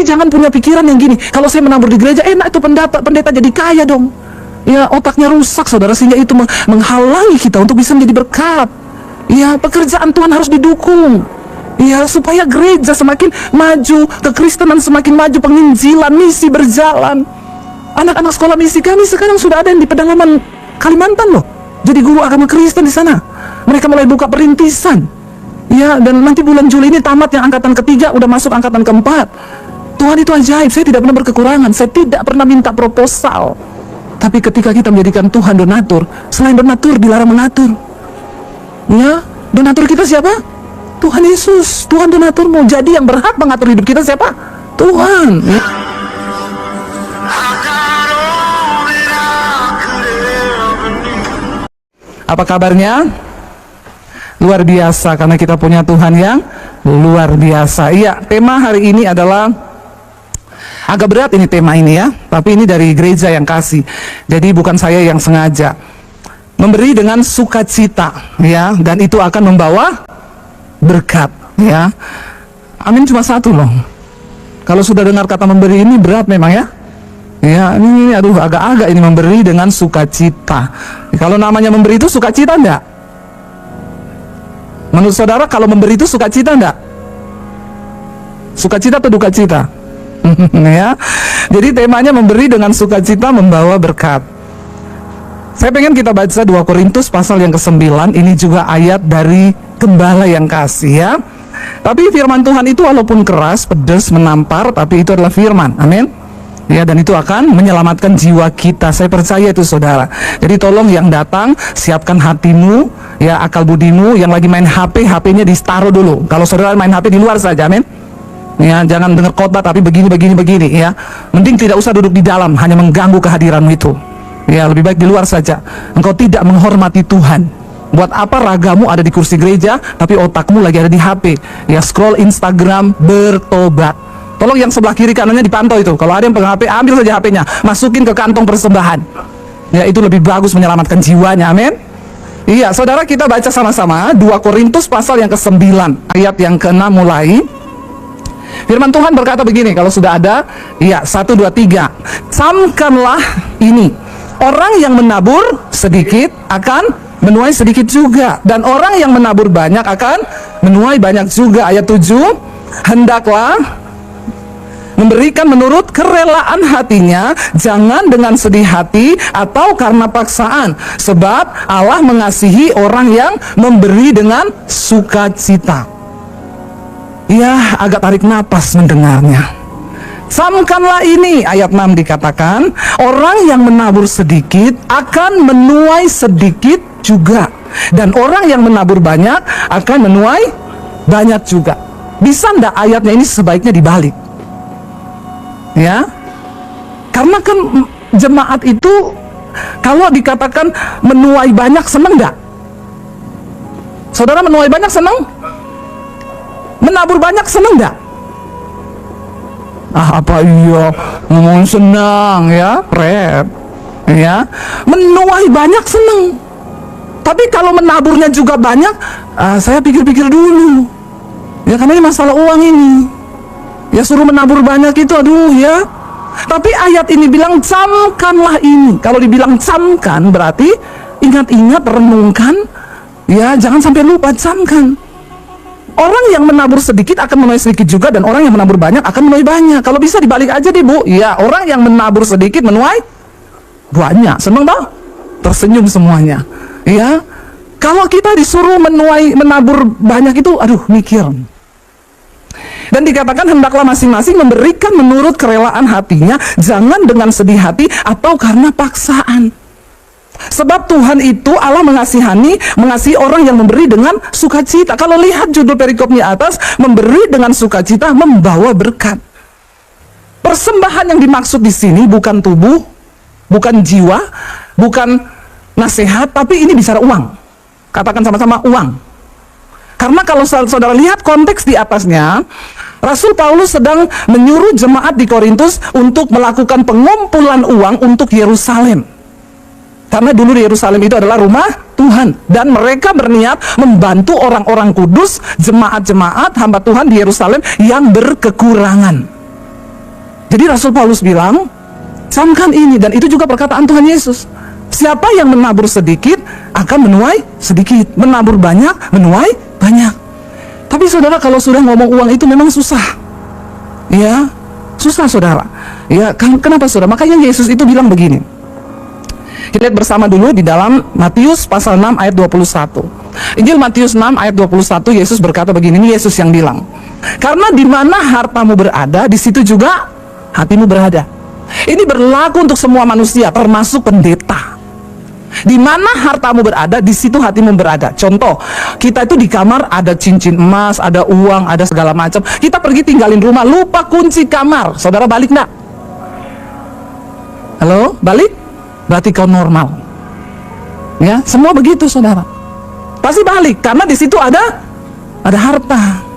Tapi jangan punya pikiran yang gini, kalau saya menabur di gereja enak, itu pendeta jadi kaya dong. Ya, otaknya rusak saudara, sehingga itu menghalangi kita untuk bisa menjadi berkat. Ya, pekerjaan Tuhan harus didukung. Ya, supaya gereja semakin maju, kekristenan semakin maju, penginjilan, misi berjalan. Anak-anak sekolah misi kami sekarang sudah ada yang di pedalaman Kalimantan loh, jadi guru agama Kristen di sana. Mereka mulai buka perintisan. Ya, dan nanti bulan Juli ini tamat yang angkatan ketiga, udah masuk angkatan keempat. Tuhan itu ajaib, saya tidak pernah berkekurangan, saya tidak pernah minta proposal. Tapi ketika kita menjadikan Tuhan donatur, selain donatur dilarang mengatur. Ya, donatur kita siapa? Tuhan Yesus. Tuhan donaturmu. Jadi yang berhak mengatur hidup kita siapa? Tuhan. Ya. Apa kabarnya? Luar biasa, karena kita punya Tuhan yang luar biasa. Iya, tema hari ini adalah agak berat ini tema ini ya, tapi ini dari gereja yang kasih. Jadi bukan saya yang sengaja. Memberi dengan sukacita ya, dan itu akan membawa berkat ya. Amin, cuma satu loh. Kalau sudah dengar kata memberi ini berat memang ya. Ya, ini aduh agak-agak ini memberi dengan sukacita. Kalau namanya memberi itu sukacita enggak? Menurut saudara kalau memberi itu sukacita enggak? Sukacita atau duka cita? Ya. Jadi temanya memberi dengan sukacita membawa berkat. Saya pengen kita baca 2 Korintus pasal yang ke-9. Ini juga ayat dari Gembala yang kasih ya. Tapi firman Tuhan itu walaupun keras, pedas, menampar, tapi itu adalah firman. Amin. Ya, dan itu akan menyelamatkan jiwa kita. Saya percaya itu saudara. Jadi tolong yang datang, siapkan hatimu, ya, akal budimu. Yang lagi main HP, HP-nya ditaruh dulu. Kalau saudara main HP di luar saja, amin. Ya, jangan dengar khotbah tapi begini ya. Mending tidak usah duduk di dalam, hanya mengganggu kehadiranmu itu. Ya, lebih baik di luar saja. Engkau tidak menghormati Tuhan. Buat apa ragamu ada di kursi gereja tapi otakmu lagi ada di HP? Ya, scroll Instagram, bertobat. Tolong yang sebelah kiri kanannya dipantau itu. Kalau ada yang pegang HP, ambil saja HP-nya, masukin ke kantong persembahan. Ya, itu lebih bagus menyelamatkan jiwanya. Amin. Iya, saudara, kita baca sama-sama 2 Korintus pasal yang ke-9 ayat yang ke-6 mulai. Firman Tuhan berkata begini, kalau sudah ada, iya, 1, 2, 3. Camkanlah ini, orang yang menabur sedikit akan menuai sedikit juga, dan orang yang menabur banyak akan menuai banyak juga. Ayat 7, hendaklah memberikan menurut kerelaan hatinya, jangan dengan sedih hati atau karena paksaan, sebab Allah mengasihi orang yang memberi dengan sukacita. Ya, agak tarik napas mendengarnya. Camkanlah ini, ayat 6 dikatakan, orang yang menabur sedikit akan menuai sedikit juga, dan orang yang menabur banyak akan menuai banyak juga. Bisa ndak ayatnya ini sebaiknya dibalik? Ya, karena kan jemaat itu kalau dikatakan menuai banyak senang ndak? Saudara menuai banyak senang? Menabur banyak senang ndak? Ah, apa iya ngomong senang ya, Fred? Ya, menuai banyak senang. Tapi kalau menaburnya juga banyak, saya pikir-pikir dulu. Ya, karena ini masalah uang ini. Ya, suruh menabur banyak itu, aduh ya. Tapi ayat ini bilang camkanlah ini. Kalau dibilang camkan berarti ingat-ingat, renungkan. Ya, jangan sampai lupa, camkan. Orang yang menabur sedikit akan menuai sedikit juga, dan orang yang menabur banyak akan menuai banyak. Kalau bisa dibalik aja deh, Bu. Ya, orang yang menabur sedikit menuai banyak. Seneng toh? Tersenyum semuanya. Ya. Kalau kita disuruh menabur banyak itu, aduh, mikir. Dan dikatakan hendaklah masing-masing memberikan menurut kerelaan hatinya, jangan dengan sedih hati atau karena paksaan. Sebab Tuhan itu Allah mengasihi orang yang memberi dengan sukacita. Kalau lihat judul perikopnya atas, memberi dengan sukacita membawa berkat. Persembahan yang dimaksud di sini bukan tubuh, bukan jiwa, bukan nasihat, tapi ini bicara uang. Katakan sama-sama, uang. Karena kalau saudara lihat konteks di atasnya, Rasul Paulus sedang menyuruh jemaat di Korintus untuk melakukan pengumpulan uang untuk Yerusalem. Karena dulu di Yerusalem itu adalah rumah Tuhan, dan mereka berniat membantu orang-orang kudus, jemaat-jemaat hamba Tuhan di Yerusalem yang berkekurangan. Jadi Rasul Paulus bilang, camkan ini, dan itu juga perkataan Tuhan Yesus. Siapa yang menabur sedikit akan menuai sedikit, menabur banyak menuai banyak. Tapi saudara, kalau sudah ngomong uang itu memang susah. Ya, susah saudara. Ya, kenapa saudara? Makanya Yesus itu bilang begini. Kita lihat bersama dulu di dalam Matius pasal 6 ayat 21. Injil Matius 6 ayat 21, Yesus berkata begini, ini Yesus yang bilang. Karena di mana hartamu berada, di situ juga hatimu berada. Ini berlaku untuk semua manusia, termasuk pendeta. Di mana hartamu berada, di situ hatimu berada. Contoh, kita itu di kamar ada cincin emas, ada uang, ada segala macam. Kita pergi tinggalin rumah, lupa kunci kamar. Saudara balik enggak? Halo, balik? Berarti kau normal. Ya, semua begitu saudara. Pasti balik, karena di situ ada harta.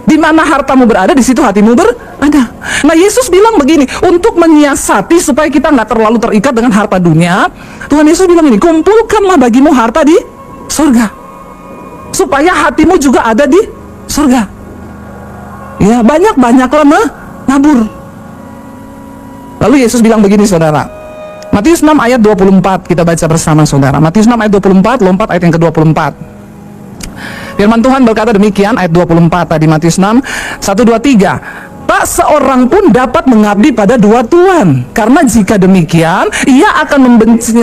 Di mana hartamu berada, di situ hatimu berada. Nah, Yesus bilang begini, untuk menyiasati supaya kita nggak terlalu terikat dengan harta dunia, Tuhan Yesus bilang ini, kumpulkanlah bagimu harta di surga, supaya hatimu juga ada di surga. Ya, banyak-banyaklah menabur. Lalu Yesus bilang begini saudara, Matius 6 ayat 24, kita baca bersama saudara. Matius 6 ayat 24, lompat ayat yang ke-24. Firman Tuhan berkata demikian, ayat 24 tadi, Matius 6, 1, 2, 3. Tak seorang pun dapat mengabdi pada dua tuan, karena jika demikian, ia akan membenci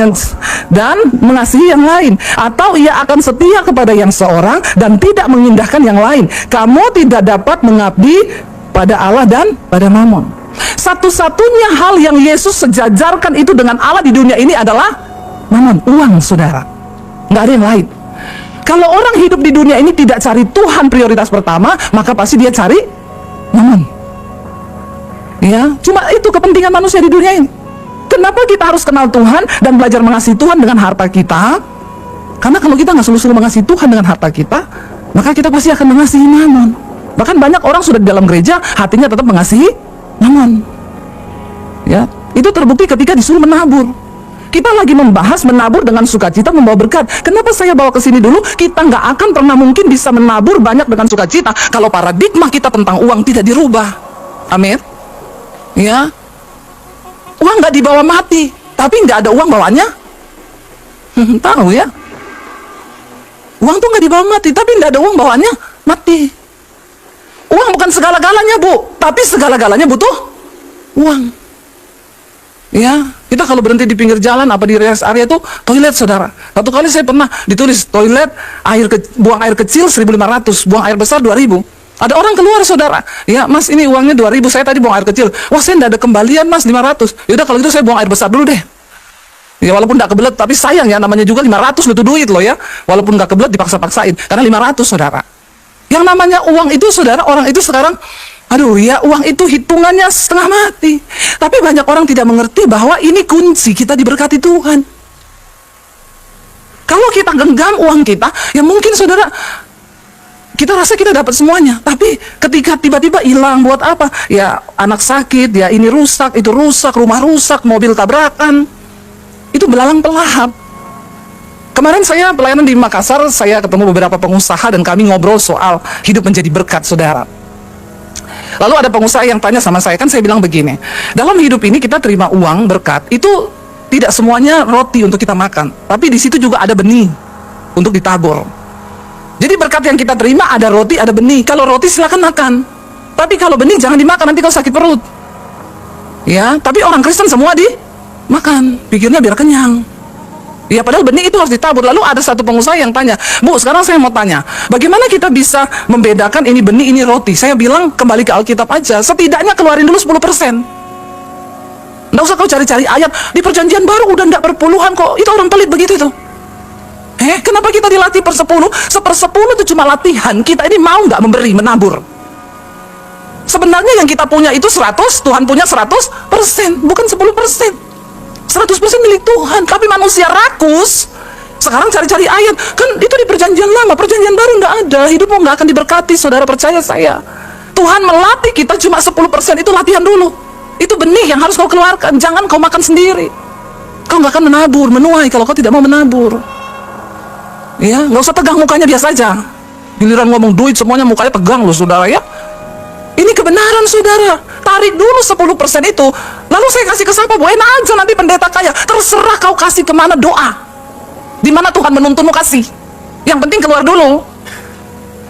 dan mengasihi yang lain, atau ia akan setia kepada yang seorang dan tidak mengindahkan yang lain. Kamu tidak dapat mengabdi pada Allah dan pada Mammon. Satu-satunya hal yang Yesus sejajarkan itu dengan Allah di dunia ini adalah Mammon, uang saudara. Nggak ada yang lain. Kalau orang hidup di dunia ini tidak cari Tuhan prioritas pertama, maka pasti dia cari Mammon. Ya, cuma itu kepentingan manusia di dunia ini. Kenapa kita harus kenal Tuhan dan belajar mengasihi Tuhan dengan harta kita? Karena kalau kita nggak selalu mengasihi Tuhan dengan harta kita, maka kita pasti akan mengasihi Mammon. Bahkan banyak orang sudah di dalam gereja, hatinya tetap mengasihi Mammon. Ya, itu terbukti ketika disuruh menabur. Kita lagi membahas menabur dengan sukacita membawa berkat. Kenapa saya bawa ke sini dulu? Kita nggak akan pernah mungkin bisa menabur banyak dengan sukacita kalau paradigma kita tentang uang tidak dirubah. Amin. Ya, uang nggak dibawa mati, tapi nggak ada uang bawaannya. Tahu ya? Uang tuh nggak dibawa mati, tapi nggak ada uang bawaannya mati. Uang bukan segala-galanya bu, tapi segala-galanya butuh uang. Ya, kita kalau berhenti di pinggir jalan apa di rest area itu toilet saudara. Satu kali saya pernah ditulis toilet buang air kecil 1.500, buang air besar 2.000. Ada orang keluar saudara, ya mas ini uangnya 2.000, saya tadi buang air kecil. Wah saya tidak ada kembalian mas 500. Yaudah kalau gitu saya buang air besar dulu deh. Ya walaupun tidak kebelet, tapi sayang ya, namanya juga 500 itu duit loh ya. Walaupun nggak kebelet dipaksa-paksain, karena 500 saudara. Yang namanya uang itu saudara, orang itu sekarang aduh ya, uang itu hitungannya setengah mati. Tapi banyak orang tidak mengerti bahwa ini kunci kita diberkati Tuhan. Kalau kita genggam uang kita, ya mungkin saudara, kita rasa kita dapat semuanya. Tapi ketika tiba-tiba hilang, buat apa? Ya anak sakit, ya ini rusak, itu rusak, rumah rusak, mobil tabrakan. Itu belalang pelahap. Kemarin saya pelayanan di Makassar, saya ketemu beberapa pengusaha dan kami ngobrol soal hidup menjadi berkat saudara. Lalu ada pengusaha yang tanya sama saya, kan saya bilang begini, dalam hidup ini kita terima uang berkat, itu tidak semuanya roti untuk kita makan, tapi di situ juga ada benih untuk ditabur. Jadi berkat yang kita terima ada roti, ada benih. Kalau roti silakan makan, tapi kalau benih jangan dimakan, nanti kau sakit perut. Ya, tapi orang Kristen semua dimakan, pikirnya biar kenyang. Ya padahal benih itu harus ditabur. Lalu ada satu pengusaha yang tanya, Bu sekarang saya mau tanya, bagaimana kita bisa membedakan ini benih, ini roti? Saya bilang kembali ke Alkitab aja, setidaknya keluarin dulu 10%. Nggak usah kau cari-cari ayat, di perjanjian baru udah nggak berpuluhan kok. Itu orang pelit begitu itu. Kenapa kita dilatih per 10? Seper-10 itu cuma latihan, kita ini mau nggak memberi, menabur. Sebenarnya yang kita punya itu 100, Tuhan punya 100%, bukan 10%. 100% milik Tuhan, tapi manusia rakus. Sekarang cari-cari ayat, kan itu di perjanjian lama, perjanjian baru nggak ada. Hidupmu nggak akan diberkati, saudara percaya saya. Tuhan melatih kita cuma 10%, itu latihan dulu. Itu benih yang harus kau keluarkan, jangan kau makan sendiri. Kau nggak akan menabur, menuai kalau kau tidak mau menabur. Ya, nggak usah tegang mukanya, biasa aja. Giliran ngomong duit semuanya mukanya tegang loh saudara ya. Ini kebenaran saudara. Tarik dulu 10% itu, lalu saya kasih ke siapa? Bu, enak aja nanti pendeta kaya. Terserah kau kasih kemana doa. Di mana Tuhan menuntunmu kasih. Yang penting keluar dulu.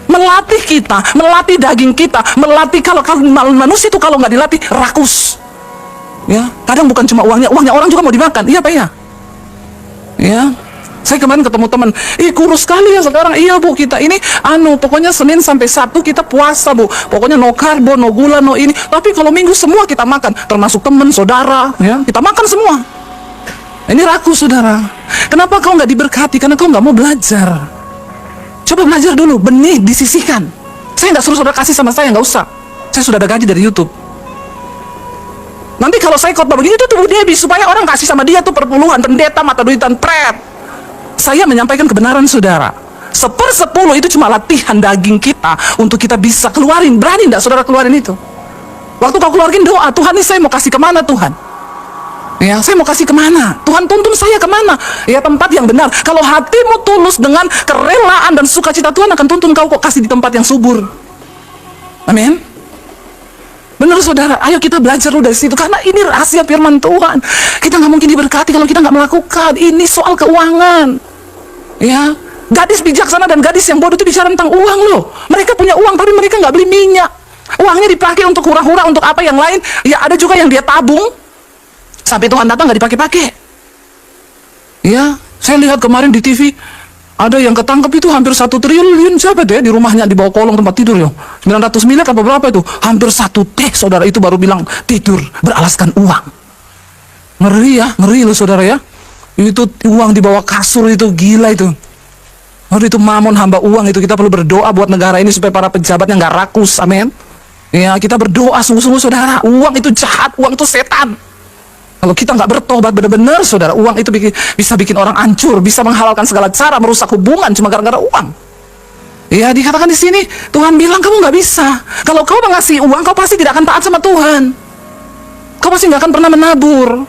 Melatih kita, melatih daging kita, melatih kalau manusia itu kalau nggak dilatih rakus. Ya, kadang bukan cuma uangnya orang juga mau dimakan. Iya Pak ya. Ya. Saya kemarin ketemu teman, kurus sekali ya sekarang. Iya Bu, kita ini pokoknya Senin sampai Sabtu kita puasa Bu. Pokoknya no karbo, no gula, no ini. Tapi kalau Minggu semua kita makan, termasuk teman, saudara, ya. Kita makan semua. Ini rakus saudara. Kenapa kau nggak diberkati? Karena kau nggak mau belajar. Coba belajar dulu, benih disisihkan. Saya nggak suruh saudara kasih sama saya, nggak usah. Saya sudah ada gaji dari YouTube. Nanti kalau saya khotbah begini tuh Bu Debbie, supaya orang kasih sama dia tuh perpuluhan, pendeta, mata duitan, pret. Saya menyampaikan kebenaran saudara. 1/10 itu cuma latihan daging kita untuk kita bisa keluarin. Berani enggak saudara keluarin itu? Waktu kau keluarin doa, Tuhan ini saya mau kasih kemana Tuhan? Ya, saya mau kasih kemana? Tuhan tuntun saya kemana? Ya, tempat yang benar. Kalau hatimu tulus dengan kerelaan dan sukacita, Tuhan akan tuntun kau kok kasih di tempat yang subur. Amin. Benar saudara, ayo kita belajar dulu dari situ. Karena ini rahasia firman Tuhan. Kita nggak mungkin diberkati kalau kita nggak melakukan. Ini soal keuangan. Ya, gadis bijaksana dan gadis yang bodoh itu bicara tentang uang loh. Mereka punya uang tapi mereka nggak beli minyak. Uangnya dipakai untuk hura-hura, untuk apa yang lain. Ya ada juga yang dia tabung. Sampai Tuhan datang nggak dipakai-pakai. Ya, saya lihat kemarin di TV. Ada yang ketangkep itu hampir 1 triliun. Siapa deh di rumahnya di bawah kolong tempat tidur ya? 900 miliar apa berapa itu? Hampir 1 T saudara itu baru bilang tidur beralaskan uang. Ngeri ya, ngeri loh saudara ya. Itu uang di bawah kasur itu gila itu. Aduh itu mamon hamba uang itu. Kita perlu berdoa buat negara ini supaya para pejabatnya nggak rakus, amin. Ya kita berdoa sungguh-sungguh saudara. Uang itu jahat, uang itu setan. Kalau kita nggak bertobat benar-benar, saudara, uang itu bisa bikin orang hancur, bisa menghalalkan segala cara, merusak hubungan cuma gara-gara uang. Ya, dikatakan di sini, Tuhan bilang kamu nggak bisa. Kalau kau mengasih uang, kau pasti tidak akan taat sama Tuhan. Kau pasti nggak akan pernah menabur.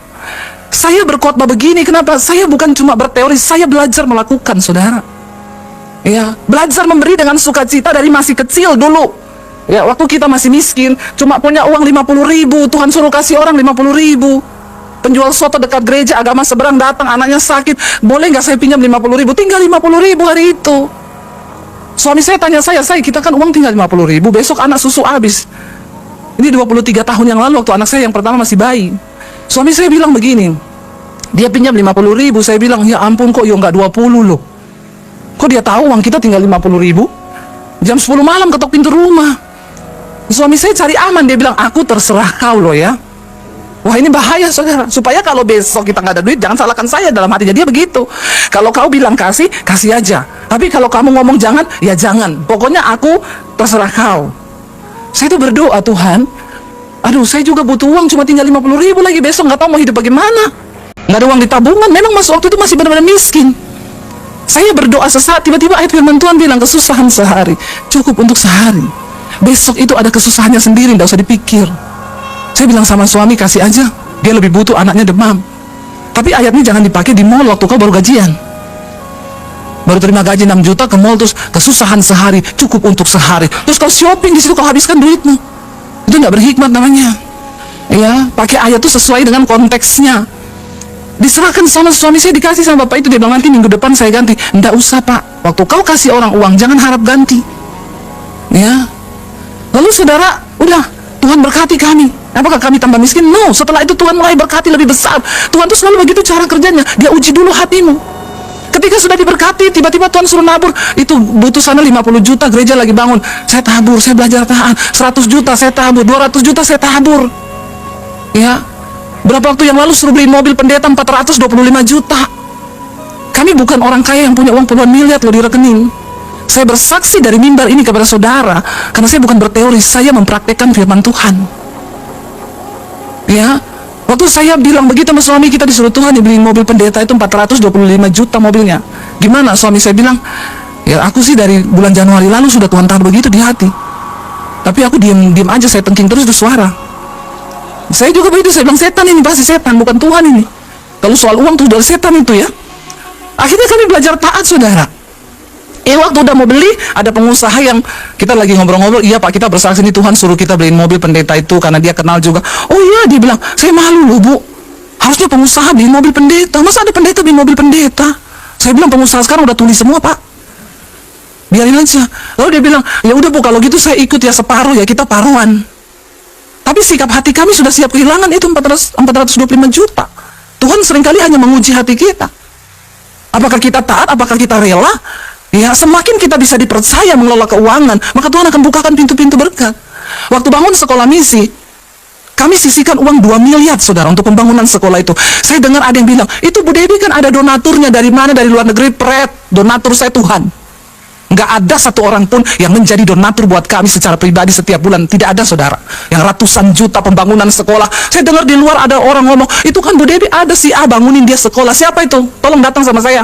Saya berkhotbah begini, kenapa? Saya bukan cuma berteori, saya belajar melakukan, saudara. Ya, belajar memberi dengan sukacita dari masih kecil dulu. Ya, waktu kita masih miskin, cuma punya uang 50.000, Tuhan suruh kasih orang 50.000. Penjual soto dekat gereja agama seberang datang, anaknya sakit, boleh nggak saya pinjam 50.000? Tinggal 50.000 hari itu. Suami saya tanya kita kan uang tinggal 50.000, besok anak susu habis. Ini 23 tahun yang lalu waktu anak saya yang pertama masih bayi. Suami saya bilang begini, dia pinjam 50.000, saya bilang ya ampun kok yo nggak 20 loh. Kok dia tahu uang kita tinggal 50.000? Jam 10 malam ketok pintu rumah. Suami saya cari aman, dia bilang aku terserah kau loh ya. Wah ini bahaya saudara. Supaya kalau besok kita nggak ada duit, jangan salahkan saya. Dalam hatinya dia begitu. Kalau kau bilang kasih, kasih aja. Tapi kalau kamu ngomong jangan, ya jangan. Pokoknya aku terserah kau. Saya itu berdoa, Tuhan, aduh saya juga butuh uang, cuma tinggal 50.000 lagi. Besok nggak tahu mau hidup bagaimana. Nggak ada uang di tabungan. Memang waktu itu masih benar-benar miskin. Saya berdoa sesaat, tiba-tiba ayat firman Tuhan bilang kesusahan sehari cukup untuk sehari. Besok itu ada kesusahannya sendiri, nggak usah dipikir. Saya bilang sama suami, kasih aja, dia lebih butuh, anaknya demam. Tapi ayat ini jangan dipakai di mall waktu kau baru gajian. Baru terima gaji 6 juta ke mall, terus kesusahan sehari cukup untuk sehari. Terus kau shopping di situ, kau habiskan duitmu. Itu nggak berhikmat namanya. Ya, pakai ayat itu sesuai dengan konteksnya. Diserahkan sama suami saya, dikasih sama bapak itu, dia bilang nanti minggu depan saya ganti. Nggak usah pak, waktu kau kasih orang uang jangan harap ganti. Ya. Lalu saudara, udah Tuhan berkati kami. Apakah kami tambah miskin? No, setelah itu Tuhan mulai berkati lebih besar. Tuhan tuh selalu begitu cara kerjanya. Dia uji dulu hatimu. Ketika sudah diberkati, tiba-tiba Tuhan suruh nabur. Itu butuh sana 50 juta, gereja lagi bangun. Saya tabur, saya belajar tahan. 100 juta saya tabur, 200 juta saya tabur. Ya, berapa waktu yang lalu suruh beli mobil pendeta 425 juta. Kami bukan orang kaya yang punya uang puluhan miliar loh di rekening. Saya bersaksi dari mimbar ini kepada saudara, karena saya bukan berteori, saya mempraktekkan firman Tuhan. Ya, waktu saya bilang begitu sama suami, kita disuruh Tuhan dibeliin mobil pendeta itu 425 juta mobilnya. Gimana? Suami saya bilang, ya aku sih dari bulan Januari lalu sudah Tuhan taruh begitu di hati. Tapi aku diam aja, saya tengking terus itu suara. Saya juga begitu, saya bilang setan ini, pasti setan, bukan Tuhan ini. Kalau soal uang tuh dari setan itu ya. Akhirnya kami belajar taat saudara. Waktu udah mau beli, ada pengusaha yang kita lagi ngobrol-ngobrol, iya Pak, kita bersaksi nih Tuhan suruh kita beliin mobil pendeta itu karena dia kenal juga. Oh iya, dia bilang, saya malu loh Bu, harusnya pengusaha beliin mobil pendeta, masa ada pendeta beliin mobil pendeta? Saya bilang pengusaha sekarang udah tulis semua Pak, biarin aja. Lalu dia bilang, ya udah Bu, kalau gitu saya ikut ya separuh ya, kita paruan. Tapi sikap hati kami sudah siap kehilangan itu 425 juta. Tuhan seringkali hanya menguji hati kita. Apakah kita taat, apakah kita rela? Ya, semakin kita bisa dipercaya mengelola keuangan, maka Tuhan akan bukakan pintu-pintu berkat. Waktu bangun sekolah misi, kami sisihkan uang 2 miliar, saudara, untuk pembangunan sekolah itu. Saya dengar ada yang bilang, itu Bu Debbie kan ada donaturnya, dari mana? Dari luar negeri. Donatur saya Tuhan. Nggak ada satu orang pun yang menjadi donatur buat kami secara pribadi setiap bulan. Tidak ada, saudara. Yang ratusan juta pembangunan sekolah. Saya dengar di luar ada orang ngomong, itu kan Bu Debbie ada si A bangunin dia sekolah. Siapa itu? Tolong datang sama saya.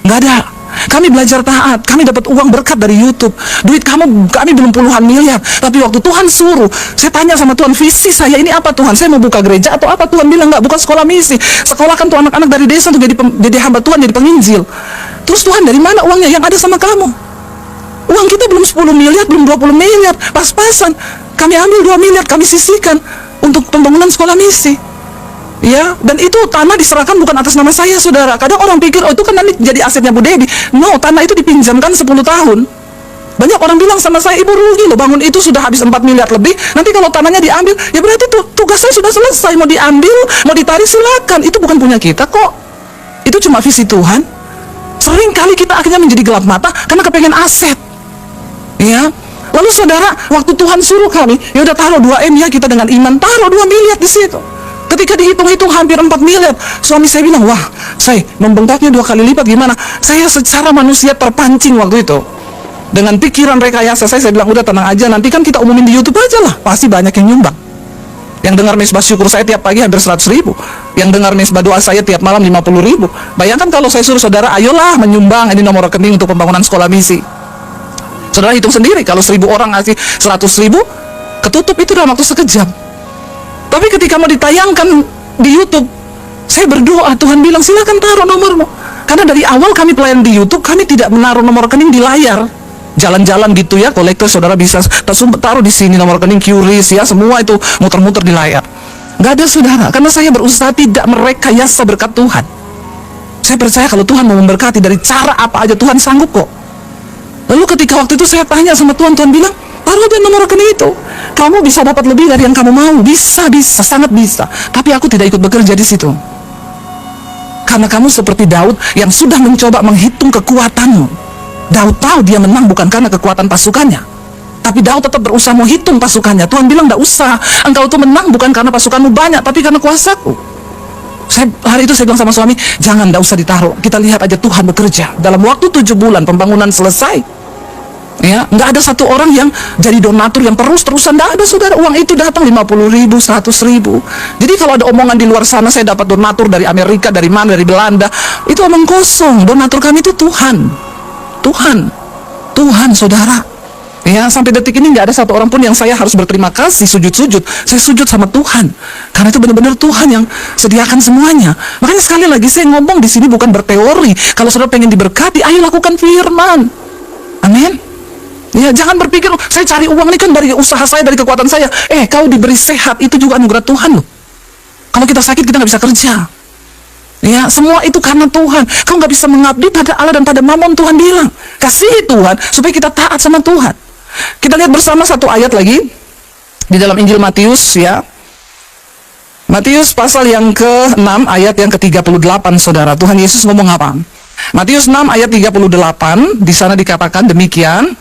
Nggak ada. Kami belajar taat, kami dapat uang berkat dari YouTube. Duit kami belum puluhan miliar. Tapi waktu Tuhan suruh, saya tanya sama Tuhan, visi saya ini apa Tuhan? Saya mau buka gereja atau apa? Tuhan bilang, nggak, bukan sekolah misi. Sekolahkan tuh anak-anak dari desa untuk jadi hamba Tuhan, jadi penginjil. Terus Tuhan, dari mana uangnya yang ada sama kamu? Uang kita belum 10 miliar, belum 20 miliar. Pas-pasan, kami ambil 2 miliar, kami sisihkan untuk pembangunan sekolah misi. Ya, dan itu tanah diserahkan bukan atas nama saya, saudara. Kadang orang pikir, oh itu kan nanti jadi asetnya Bu Debbie. No, tanah itu dipinjamkan 10 tahun. Banyak orang bilang sama saya, ibu rugi loh, bangun itu sudah habis 4 miliar lebih. Nanti kalau tanahnya diambil, ya berarti tugas saya sudah selesai. Mau diambil, mau ditarik, silakan. Itu bukan punya kita kok. Itu cuma visi Tuhan. Sering kali kita akhirnya menjadi gelap mata karena kepengen aset. Ya. Lalu saudara, waktu Tuhan suruh kami, ya udah taruh 2M ya, kita dengan iman taruh 2 miliar di situ. Ketika dihitung-hitung hampir 4 miliar, suami saya bilang, wah, saya membengkaknya 2 kali lipat gimana? Saya secara manusia terpancing waktu itu. Dengan pikiran rekayasa saya bilang, udah tenang aja, nanti kan kita umumin di YouTube aja lah, pasti banyak yang nyumbang. Yang dengar mesbah syukur saya tiap pagi hampir 100 ribu. Yang dengar mesbah doa saya tiap malam 50 ribu. Bayangkan kalau saya suruh saudara, ayolah menyumbang, ini nomor rekening untuk pembangunan sekolah misi. Saudara hitung sendiri, kalau 1000 orang ngasih 100 ribu, ketutup itu dalam waktu sekejam. Tapi ketika mau ditayangkan di YouTube, saya berdoa, Tuhan bilang silakan taruh nomormu. Karena dari awal kami pelayan di YouTube, kami tidak menaruh nomor rekening di layar. Jalan-jalan gitu ya, kolektor saudara bisa taruh di sini nomor rekening QRIS ya, semua itu muter-muter di layar. Nggak ada, saudara, karena saya berusaha tidak merekayasa berkat Tuhan. Saya percaya kalau Tuhan mau memberkati dari cara apa aja, Tuhan sanggup kok. Lalu ketika waktu itu saya tanya sama Tuhan, Tuhan bilang, taruh aja nomor rekening itu. Kamu bisa dapat lebih dari yang kamu mau. Bisa, sangat bisa. Tapi aku tidak ikut bekerja di situ. Karena kamu seperti Daud yang sudah mencoba menghitung kekuatanmu. Daud tahu dia menang bukan karena kekuatan pasukannya. Tapi Daud tetap berusaha menghitung pasukannya. Tuhan bilang, tidak usah. Engkau itu menang bukan karena pasukanmu banyak, tapi karena kuasaku. Hari itu saya bilang sama suami, jangan, tidak usah ditaruh. Kita lihat aja Tuhan bekerja. Dalam waktu 7 bulan pembangunan selesai. Ya, nggak ada satu orang yang jadi donatur yang terus-terusan. Nggak ada, saudara. Uang itu datang 50 ribu, 100 ribu. Jadi kalau ada omongan di luar sana, saya dapat donatur dari Amerika, dari mana, dari Belanda, itu omong kosong. Donatur kami itu Tuhan. Tuhan, saudara. Ya, sampai detik ini nggak ada satu orang pun yang saya harus berterima kasih, sujud-sujud. Saya sujud sama Tuhan. Karena itu benar-benar Tuhan yang sediakan semuanya. Makanya sekali lagi saya ngomong di sini bukan berteori. Kalau saudara pengen diberkati, ayo lakukan firman. Amin. Ya, jangan berpikir, saya cari uang ini kan dari usaha saya, dari kekuatan saya. Kau diberi sehat, itu juga anugerah Tuhan loh. Kalau kita sakit, kita nggak bisa kerja. Ya, semua itu karena Tuhan. Kau nggak bisa mengabdi pada Allah dan pada Mamon. Tuhan bilang, kasihi Tuhan, supaya kita taat sama Tuhan. Kita lihat bersama satu ayat lagi, di dalam Injil Matius ya. Matius pasal yang ke-6, ayat yang ke-38, saudara. Tuhan Yesus ngomong apa? Matius 6, ayat 38, di sana dikatakan demikian.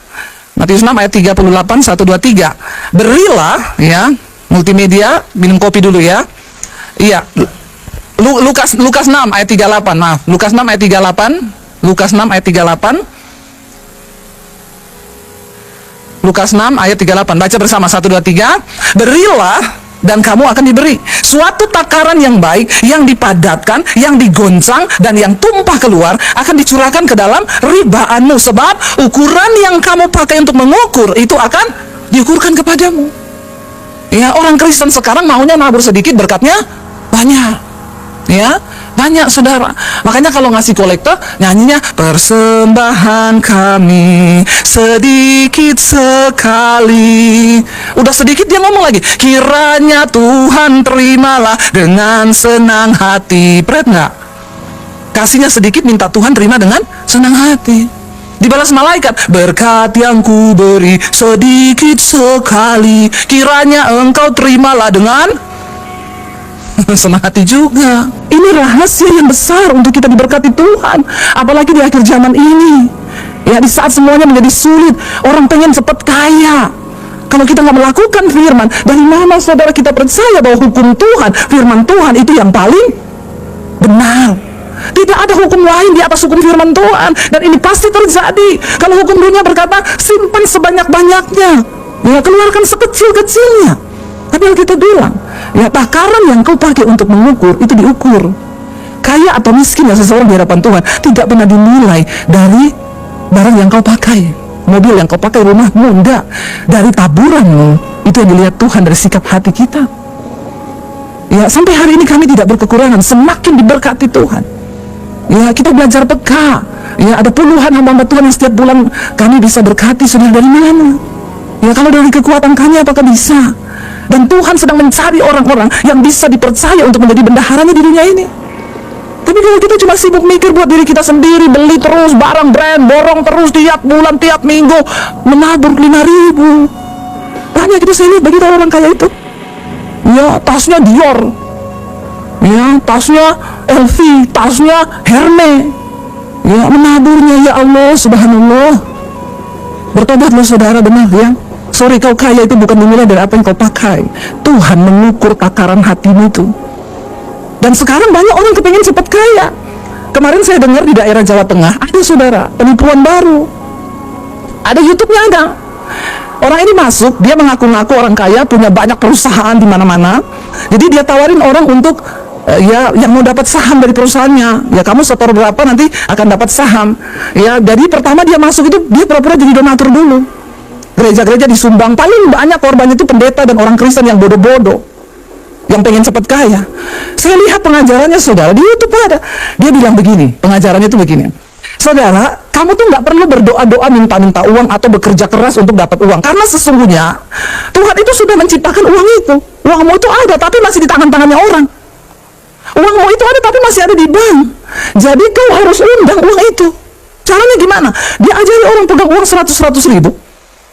Matius 6 ayat 38, 1, 2, 3. Berilah, ya, multimedia, minum kopi dulu ya. Iya, Lukas 6 ayat 38, maaf. Lukas 6 ayat 38. Lukas 6 ayat 38. Lukas 6 ayat 38. Baca bersama, 1, 2, 3. Berilah dan kamu akan diberi suatu takaran yang baik, yang dipadatkan, yang digoncang, dan yang tumpah keluar akan dicurahkan ke dalam ribaanmu. Sebab ukuran yang kamu pakai untuk mengukur itu akan diukurkan kepadamu. Ya, orang Kristen sekarang maunya nabur sedikit, berkatnya banyak. Ya, banyak saudara. Makanya kalau ngasih kolektor, nyanyinya persembahan kami sedikit sekali. Udah sedikit dia ngomong lagi, kiranya Tuhan terimalah dengan senang hati. Pret nggak? Kasihnya sedikit, minta Tuhan terima dengan senang hati. Dibalas malaikat, berkat yang ku beri sedikit sekali, kiranya engkau terimalah dengan senang hati juga. Ini rahasia yang besar untuk kita diberkati Tuhan, apalagi di akhir zaman ini. Ya, di saat semuanya menjadi sulit, orang pengen cepat kaya. Kalau kita nggak melakukan firman, dari mana saudara kita percaya bahwa hukum Tuhan, firman Tuhan itu yang paling benar? Tidak ada hukum lain di atas hukum firman Tuhan, dan ini pasti terjadi. Kalau hukum dunia berkata simpan sebanyak-banyaknya, ya keluarkan sekecil-kecilnya. Tapi Alkitab bilang, ya takaran yang kau pakai untuk mengukur itu diukur. Kaya atau miskin ya seseorang di hadapan Tuhan tidak pernah dinilai dari barang yang kau pakai, mobil yang kau pakai, rumahmu, enggak. Dari taburanmu, itu yang dilihat Tuhan, dari sikap hati kita. Ya, sampai hari ini kami tidak berkekurangan, semakin diberkati Tuhan. Ya, kita belajar peka. Ya, ada puluhan hamba Tuhan yang setiap bulan kami bisa berkati. Sudah dari mana? Ya, kalau dari kekuatan kami apakah bisa? Dan Tuhan sedang mencari orang-orang yang bisa dipercaya untuk menjadi bendaharanya di dunia ini. Tapi kalau kita cuma sibuk mikir buat diri kita sendiri, beli terus barang brand, borong terus tiap bulan, tiap minggu, menabur 5.000. Banyak itu saya lihat begitu orang kaya itu. Ya, tasnya Dior, ya, tasnya LV, tasnya Hermes. Ya, menaburnya, ya Allah, subhanallah. Bertobatlah saudara, benar ya. Sorry, kau kaya itu bukan dimulai dari apa yang kau pakai. Tuhan mengukur takaran hatimu itu. Dan sekarang banyak orang kepengen cepat kaya. Kemarin saya dengar di daerah Jawa Tengah ada saudara penipuan baru. Ada YouTube-nya ada. Orang ini masuk, dia mengaku-ngaku orang kaya, punya banyak perusahaan di mana-mana. Jadi dia tawarin orang untuk ya yang mau dapat saham dari perusahaannya. Ya kamu setor berapa nanti akan dapat saham. Ya, jadi pertama dia masuk itu dia pura-pura jadi donatur dulu. Gereja-gereja disumbang, paling banyak korbannya itu pendeta dan orang Kristen yang bodoh-bodoh, yang pengen cepat kaya. Saya lihat pengajarannya saudara di YouTube ada. Dia bilang begini, pengajarannya itu begini. Saudara, kamu tuh nggak perlu berdoa-doa minta-minta uang atau bekerja keras untuk dapat uang, karena sesungguhnya Tuhan itu sudah menciptakan uang itu. Uangmu itu ada, tapi masih di tangan-tangannya orang. Uangmu itu ada, tapi masih ada di bank. Jadi kau harus undang uang itu. Caranya gimana? Dia ajari orang pegang uang 100 ribu.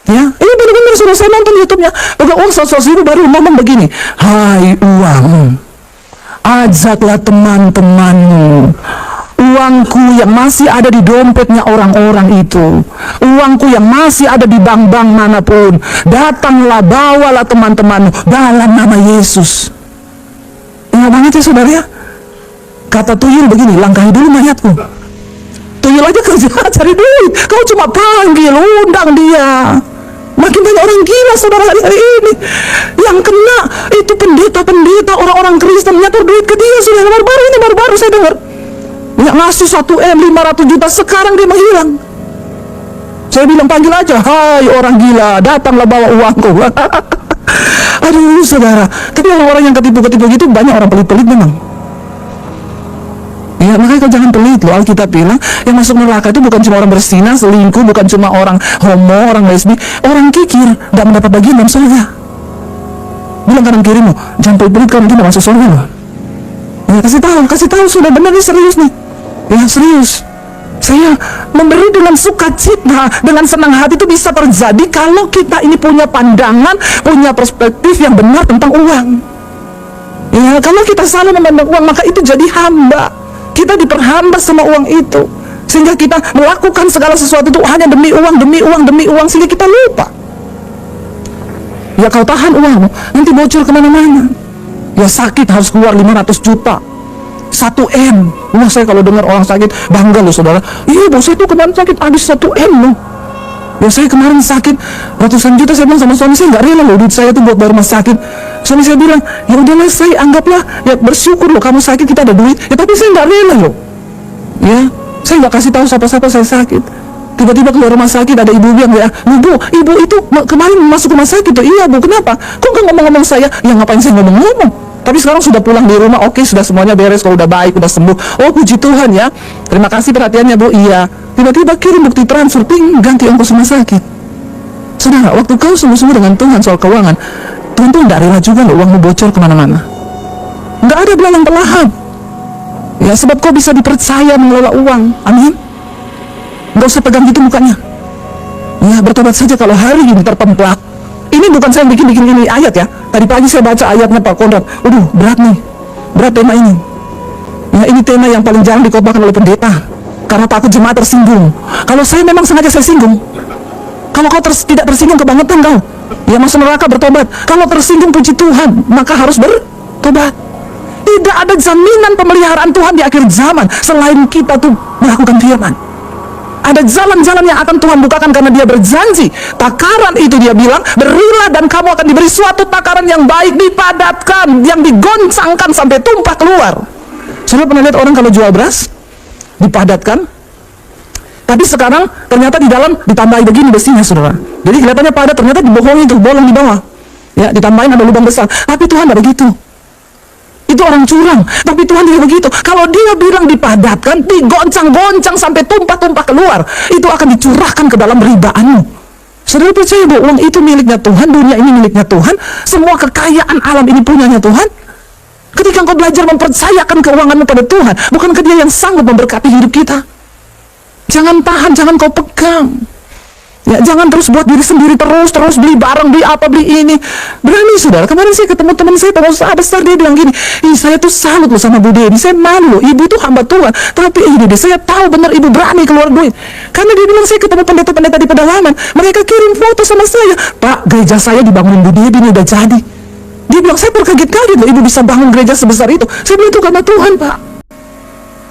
Ya, ini benar-benar sudah saya nonton YouTube-nya. Pegang uang 100 ribu baru ngomong begini, hai uang, ajaklah teman-temanmu. Uangku yang masih ada di dompetnya orang-orang itu, uangku yang masih ada di bank-bank manapun, datanglah bawalah teman-temanmu dalam nama Yesus. Ingat banget ya saudara ya. Kata tuyul begini, langkahi dulu mayatku. Tuyul aja kerja cari duit, kau cuma panggil, undang dia. Makin banyak orang gila saudara hari ini yang kena itu pendeta-pendeta, orang-orang Kristen nyatur duit ke dia. Sudah baru-baru saya dengar yang ngasih 1M 500 juta, sekarang dia menghilang. Saya bilang panggil aja, hai orang gila, datanglah bawa uangku. Aduh saudara, tapi orang-orang yang ketipu-ketipu gitu banyak orang pelit-pelit memang. Ya, makanya kau jangan pelit loh. Alkitab bilang yang masuk neraka itu bukan cuma orang berzina, selingkuh, bukan cuma orang homo, orang lesbi, orang kikir tidak mendapat bagian dalam surga. Bilang kanan kirimu, jangan pelit-pelit, kau nanti tidak masuk surga loh. Ya, kasih tahu sudah benar nih, serius nih. Ya serius. Saya memberi dengan sukacita, dengan senang hati. Itu bisa terjadi kalau kita ini punya pandangan, punya perspektif yang benar tentang uang. Ya, kalau kita salah memandang uang, maka itu jadi hamba. Kita diperhamba sama uang itu, sehingga kita melakukan segala sesuatu itu hanya demi uang, demi uang, demi uang, sehingga kita lupa. Ya kau tahan uangmu, nanti bocor kemana-mana. Ya sakit harus keluar 500 juta, 1M. Wah, saya kalau dengar orang sakit bangga loh saudara. Iya bos, saya tuh kemarin sakit habis 1M loh. Ya saya kemarin sakit ratusan juta. Saya bilang sama suami saya, nggak rela loh duit saya tuh buat bayar rumah sakit. Suami saya bilang, ya udahlah, saya anggaplah ya bersyukur loh kamu sakit, kita ada duit. Ya tapi saya nggak rela loh. Ya, saya nggak kasih tahu siapa-siapa saya sakit. Tiba-tiba keluar rumah sakit ada ibu yang ya, bu, ibu itu kemarin masuk rumah sakit tuh. Iya bu, kenapa? Kok nggak ngomong-ngomong saya? Ya ngapain saya ngomong-ngomong? Tapi sekarang sudah pulang di rumah, oke, sudah semuanya beres, kalau udah baik, udah sembuh. Oh, puji Tuhan ya. Terima kasih perhatiannya, Bu. Iya. Tiba-tiba kirim bukti transfer, ganti ongkos rumah sakit. Saudara, waktu kau sungguh-sungguh dengan Tuhan soal keuangan, Tuhan tuh tidak rela juga loh uangmu bocor kemana-mana. Nggak ada belalang pelahap. Ya, sebab kau bisa dipercaya mengelola uang. Amin. Nggak usah pegang gitu mukanya. Ya, bertobat saja kalau hari ini terpemplak. Ini bukan saya bikin ini ayat ya. Tadi pagi saya baca ayatnya Pak Konrad. Waduh, berat nih. Berat tema ini. Ya, ini tema yang paling jarang dikotbahkan oleh pendeta. Karena takut jemaat tersinggung. Kalau saya memang sengaja saya singgung. Kalau kau tidak tersinggung, kebangetan kau. Ya, masuk neraka, bertobat. Kalau tersinggung, puji Tuhan, maka harus bertobat. Tidak ada jaminan pemeliharaan Tuhan di akhir zaman selain kita tuh melakukan firman. Ada jalan-jalan yang akan Tuhan bukakan karena Dia berjanji. Takaran itu Dia bilang, berilah dan kamu akan diberi suatu takaran yang baik, dipadatkan, yang digoncangkan sampai tumpah keluar. Saudara pernah lihat orang kalau jual beras dipadatkan, tapi sekarang ternyata di dalam ditambahin begini besinya, saudara. Jadi kelihatannya padat, ternyata dibohongi tuh, bolong di bawah. Ya, ditambahin ada lubang besar. Tapi Tuhan tidak begitu. Itu orang curang, tapi Tuhan tidak begitu. Kalau Dia bilang dipadatkan, digoncang-goncang sampai tumpah-tumpah keluar, itu akan dicurahkan ke dalam ribaanmu. Saudara percaya bahwa uang itu miliknya Tuhan, dunia ini miliknya Tuhan, semua kekayaan alam ini punyanya Tuhan? Ketika engkau belajar mempercayakan keuanganmu pada Tuhan, bukankah Dia yang sanggup memberkati hidup kita? Jangan tahan, jangan kau pegang. Ya, jangan terus buat diri sendiri, terus beli barang, beli apa, beli ini. Berani, saudara. Kemarin saya ketemu teman saya, pengusaha besar, dia bilang gini, saya tuh salut loh sama Bu Dedi, saya malu loh, ibu tuh hamba Tuhan. Tapi ini deh, saya tahu benar ibu berani keluar duit. Karena dia bilang, saya ketemu pendeta-pendeta di pedalaman, mereka kirim foto sama saya. Pak, gereja saya dibangunin Bu Dedi, ini udah jadi. Dia bilang, saya terkaget-kaget loh, ibu bisa bangun gereja sebesar itu. Saya bilang, itu karena Tuhan, Pak.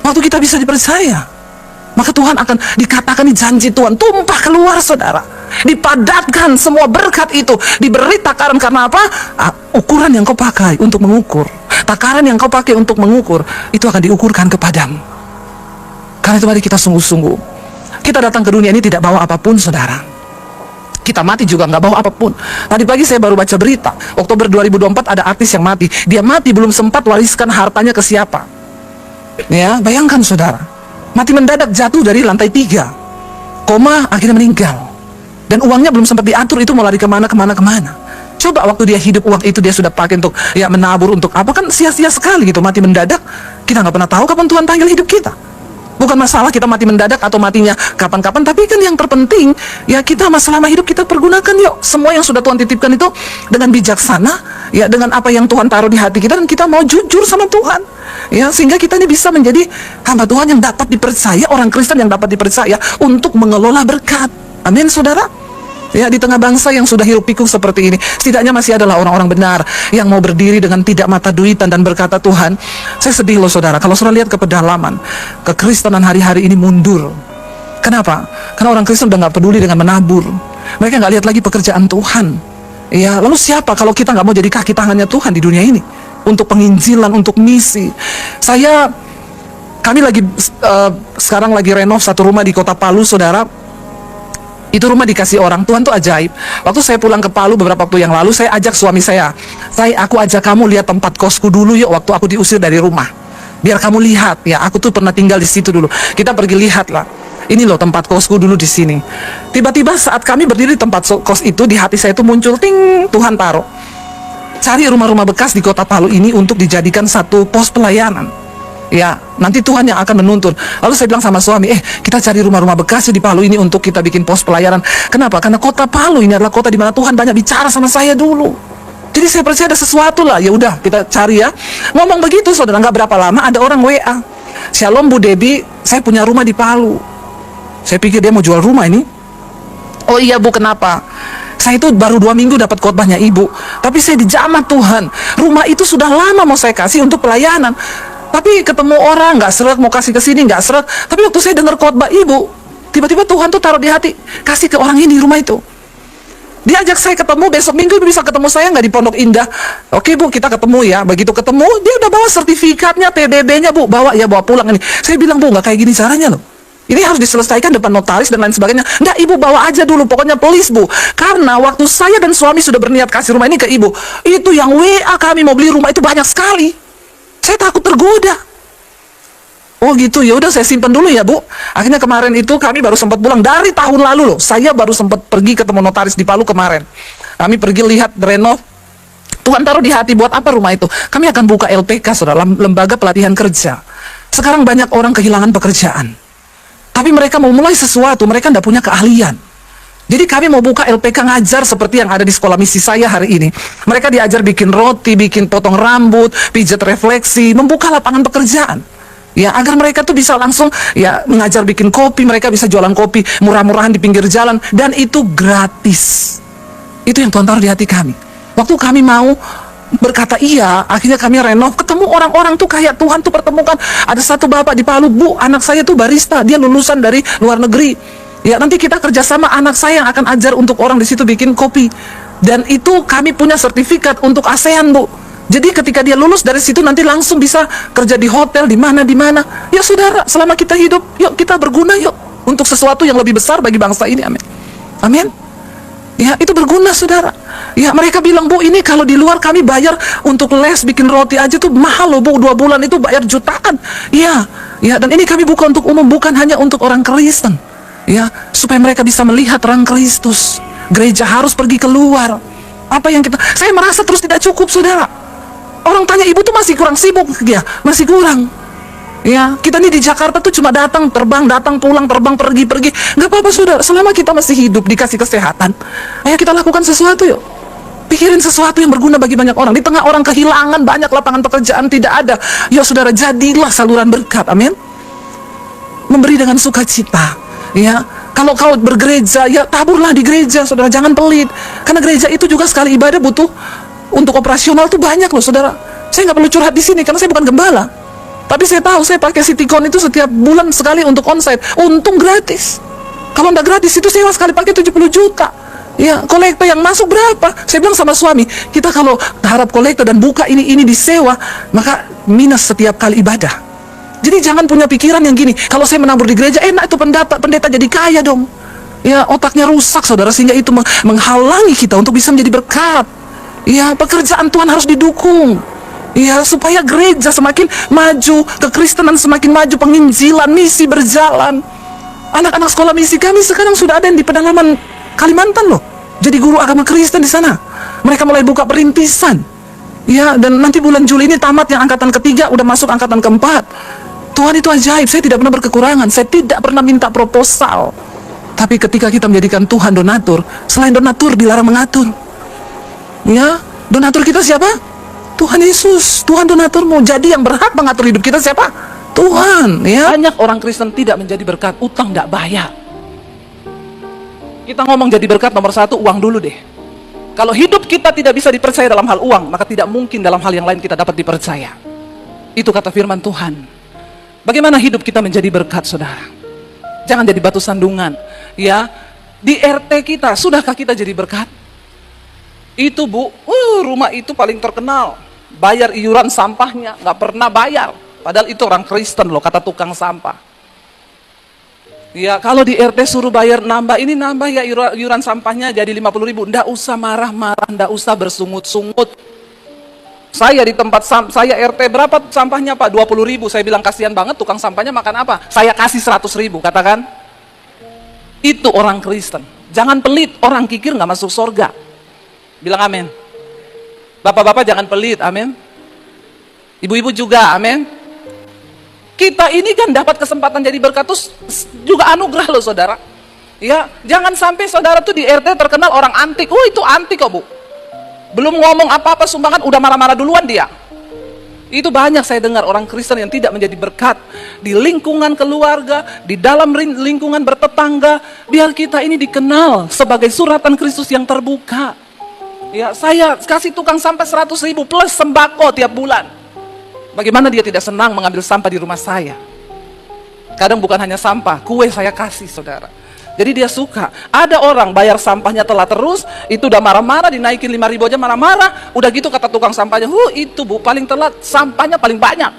Waktu kita bisa dipercaya, maka Tuhan akan dikatakan di janji Tuhan tumpah keluar, saudara. Dipadatkan semua berkat itu, diberi takaran. Karena apa? Ukuran yang kau pakai untuk mengukur, takaran yang kau pakai untuk mengukur, itu akan diukurkan kepadamu. Karena itu mari kita sungguh-sungguh. Kita datang ke dunia ini tidak bawa apapun, saudara. Kita mati juga nggak bawa apapun. Tadi pagi saya baru baca berita, Oktober 2024 ada artis yang mati. Dia mati belum sempat wariskan hartanya ke siapa. Ya, bayangkan, saudara. Mati mendadak, jatuh dari lantai 3, koma, akhirnya meninggal. Dan uangnya belum sempat diatur, itu mau lari kemana. Coba waktu dia hidup, uang itu dia sudah pakai untuk ya menabur, untuk apa, kan sia-sia sekali gitu. Mati mendadak, kita nggak pernah tahu kapan Tuhan panggil hidup kita. Bukan masalah kita mati mendadak atau matinya kapan-kapan, tapi kan yang terpenting ya kita selama hidup kita pergunakan yuk semua yang sudah Tuhan titipkan itu dengan bijaksana, ya dengan apa yang Tuhan taruh di hati kita, dan kita mau jujur sama Tuhan, ya sehingga kita ini bisa menjadi hamba Tuhan yang dapat dipercaya, orang Kristen yang dapat dipercaya untuk mengelola berkat. Amin, saudara. Ya, di tengah bangsa yang sudah hiruk pikuk seperti ini, setidaknya masih adalah orang-orang benar yang mau berdiri dengan tidak mata duitan dan berkata, Tuhan, saya sedih loh, saudara, kalau saudara lihat ke pedalaman, kekristenan hari-hari ini mundur. Kenapa? Karena orang Kristen udah gak peduli dengan menabur. Mereka gak lihat lagi pekerjaan Tuhan. Ya, lalu siapa kalau kita gak mau jadi kaki tangannya Tuhan di dunia ini untuk penginjilan, untuk misi? Kami lagi sekarang lagi renov satu rumah di kota Palu, saudara. Itu rumah dikasih orang, Tuhan tuh ajaib. Waktu saya pulang ke Palu beberapa waktu yang lalu, saya ajak suami saya, aku ajak kamu lihat tempat kosku dulu yuk, waktu aku diusir dari rumah. Biar kamu lihat, ya aku tuh pernah tinggal di situ dulu. Kita pergi lihat lah. Ini loh tempat kosku dulu di sini. Tiba-tiba saat kami berdiri di tempat kos itu, di hati saya itu muncul, ting, Tuhan taruh, cari rumah-rumah bekas di kota Palu ini untuk dijadikan satu pos pelayanan. Ya, nanti Tuhan yang akan menuntun. Lalu saya bilang sama suami, kita cari rumah-rumah bekas di Palu ini untuk kita bikin pos pelayanan. Kenapa? Karena kota Palu ini adalah kota di mana Tuhan banyak bicara sama saya dulu. Jadi saya percaya ada sesuatu lah. Ya udah, kita cari ya. Ngomong begitu, saudara, nggak berapa lama ada orang WA. Shalom Bu Debbie, saya punya rumah di Palu. Saya pikir dia mau jual rumah ini. Oh iya Bu, kenapa? Saya itu baru 2 minggu dapat khotbahnya Ibu, tapi saya dijamah Tuhan. Rumah itu sudah lama mau saya kasih untuk pelayanan. Tapi ketemu orang nggak seret, mau kasih ke sini nggak seret. Tapi waktu saya dengar khotbah Ibu, tiba-tiba Tuhan tuh taruh di hati, kasih ke orang ini rumah itu. Dia ajak saya ketemu, besok minggu Ibu bisa ketemu saya nggak di Pondok Indah? Oke Bu, kita ketemu ya. Begitu ketemu, dia udah bawa sertifikatnya, PBB-nya Bu, bawa pulang ini. Saya bilang, Bu, nggak kayak gini caranya loh. Ini harus diselesaikan depan notaris dan lain sebagainya. Nggak, ibu bawa aja dulu, pokoknya please bu. Karena waktu saya dan suami sudah berniat kasih rumah ini ke ibu, itu yang WA kami mau beli rumah itu banyak sekali. Saya takut tergoda. Oh gitu, ya udah saya simpan dulu ya bu. Akhirnya kemarin itu kami baru sempat pulang dari tahun lalu loh. Saya baru sempat pergi ketemu notaris di Palu kemarin. Kami pergi lihat renov. Tuhan taruh di hati buat apa rumah itu? Kami akan buka LPK, saudara, lembaga pelatihan kerja. Sekarang banyak orang kehilangan pekerjaan. Tapi mereka mau mulai sesuatu, mereka tidak punya keahlian. Jadi kami mau buka LPK ngajar seperti yang ada di sekolah misi saya hari ini. Mereka diajar bikin roti, bikin potong rambut, pijat refleksi, membuka lapangan pekerjaan. Ya, agar mereka tuh bisa langsung ya mengajar bikin kopi, mereka bisa jualan kopi murah-murahan di pinggir jalan, dan itu gratis. Itu yang Tuhan taruh di hati kami. Waktu kami mau berkata iya, akhirnya kami renov, ketemu orang-orang tuh kayak Tuhan tuh pertemukan. Ada satu bapak di Palu, bu, anak saya tuh barista, dia lulusan dari luar negeri. Ya, nanti kita kerjasama, anak saya yang akan ajar untuk orang di situ bikin kopi. Dan itu kami punya sertifikat untuk ASEAN, bu. Jadi ketika dia lulus dari situ nanti langsung bisa kerja di hotel, di mana. Ya saudara, selama kita hidup, yuk kita berguna yuk untuk sesuatu yang lebih besar bagi bangsa ini, amin. Amin. Ya, itu berguna saudara. Ya, mereka bilang, bu, ini kalau di luar kami bayar untuk les bikin roti aja tuh mahal loh bu, 2 bulan itu bayar jutaan. Ya, dan ini kami buka untuk umum, bukan hanya untuk orang Kristen. Ya, supaya mereka bisa melihat terang Kristus. Gereja harus pergi keluar. Apa yang saya merasa terus tidak cukup saudara. Orang tanya, ibu tuh masih kurang sibuk. Ya, masih kurang. Ya, kita nih di Jakarta tuh cuma datang, terbang, datang, pulang, terbang, pergi. Nggak apa-apa saudara, selama kita masih hidup, dikasih kesehatan, ayo kita lakukan sesuatu yuk. Pikirin sesuatu yang berguna bagi banyak orang. Di tengah orang kehilangan, banyak lapangan pekerjaan tidak ada. Yuk saudara, jadilah saluran berkat, amin. Memberi dengan sukacita. Ya, kalau kau bergereja, ya taburlah di gereja saudara, jangan pelit. Karena gereja itu juga sekali ibadah butuh untuk operasional tuh banyak loh saudara. Saya nggak perlu curhat di sini karena saya bukan gembala. Tapi saya tahu, saya pakai Citycon itu setiap bulan sekali untuk onsite. Untung gratis. Kalau nggak gratis itu sewa sekali pakai 70 juta. Ya, kolektor yang masuk berapa? Saya bilang sama suami, kita kalau harap kolektor dan buka ini disewa, maka minus setiap kali ibadah. Jadi jangan punya pikiran yang gini, kalau saya menabur di gereja, enak itu pendeta jadi kaya dong. Ya, otaknya rusak saudara, sehingga itu menghalangi kita untuk bisa menjadi berkat. Ya, pekerjaan Tuhan harus didukung. Ya, supaya gereja semakin maju, kekristenan semakin maju, penginjilan, misi berjalan. Anak-anak sekolah misi kami sekarang sudah ada yang di pedalaman Kalimantan loh. Jadi guru agama Kristen di sana. Mereka mulai buka perintisan. Ya, dan nanti bulan Juli ini tamat yang angkatan ketiga, udah masuk angkatan keempat. Tuhan itu ajaib, saya tidak pernah berkekurangan, saya tidak pernah minta proposal. Tapi ketika kita menjadikan Tuhan donatur, selain donatur dilarang mengatur. Ya, donatur kita siapa? Tuhan Yesus, Tuhan donaturmu. Jadi yang berhak mengatur hidup kita siapa? Tuhan. Ya. Banyak orang Kristen tidak menjadi berkat, utang tidak bayar. Kita ngomong jadi berkat, nomor 1 uang dulu deh. Kalau hidup kita tidak bisa dipercaya dalam hal uang, maka tidak mungkin dalam hal yang lain kita dapat dipercaya. Itu kata firman Tuhan. Bagaimana hidup kita menjadi berkat saudara? Jangan jadi batu sandungan. Ya, di RT kita, sudahkah kita jadi berkat? Itu bu, rumah itu paling terkenal. Bayar iuran sampahnya, nggak pernah bayar. Padahal itu orang Kristen loh, kata tukang sampah. Ya, kalau di RT suruh bayar nambah ya iuran sampahnya jadi 50.000. Nggak usah marah-marah, nggak usah bersungut-sungut. Saya di tempat saya RT berapa sampahnya Pak? 20.000. Saya bilang kasihan banget, tukang sampahnya makan apa? Saya kasih 100.000, katakan. Itu orang Kristen. Jangan pelit, orang kikir nggak masuk surga. Bilang amin. Bapak-bapak jangan pelit, amin. Ibu-ibu juga, amin. Kita ini kan dapat kesempatan jadi berkat, juga anugerah loh saudara. Ya, jangan sampai saudara tuh di RT terkenal orang antik. Itu antik kok bu. Belum ngomong apa-apa sumbangan udah marah-marah duluan dia. Itu banyak saya dengar orang Kristen yang tidak menjadi berkat di lingkungan keluarga, di dalam lingkungan bertetangga. Biar kita ini dikenal sebagai suratan Kristus yang terbuka. Ya, saya kasih tukang sampah 100.000 plus sembako tiap bulan. Bagaimana dia tidak senang mengambil sampah di rumah saya? Kadang bukan hanya sampah, kue saya kasih saudara. Jadi dia suka. Ada orang bayar sampahnya telat terus, itu udah marah-marah, dinaikin 5.000 aja marah-marah. Udah gitu kata tukang sampahnya, itu bu paling telat, sampahnya paling banyak.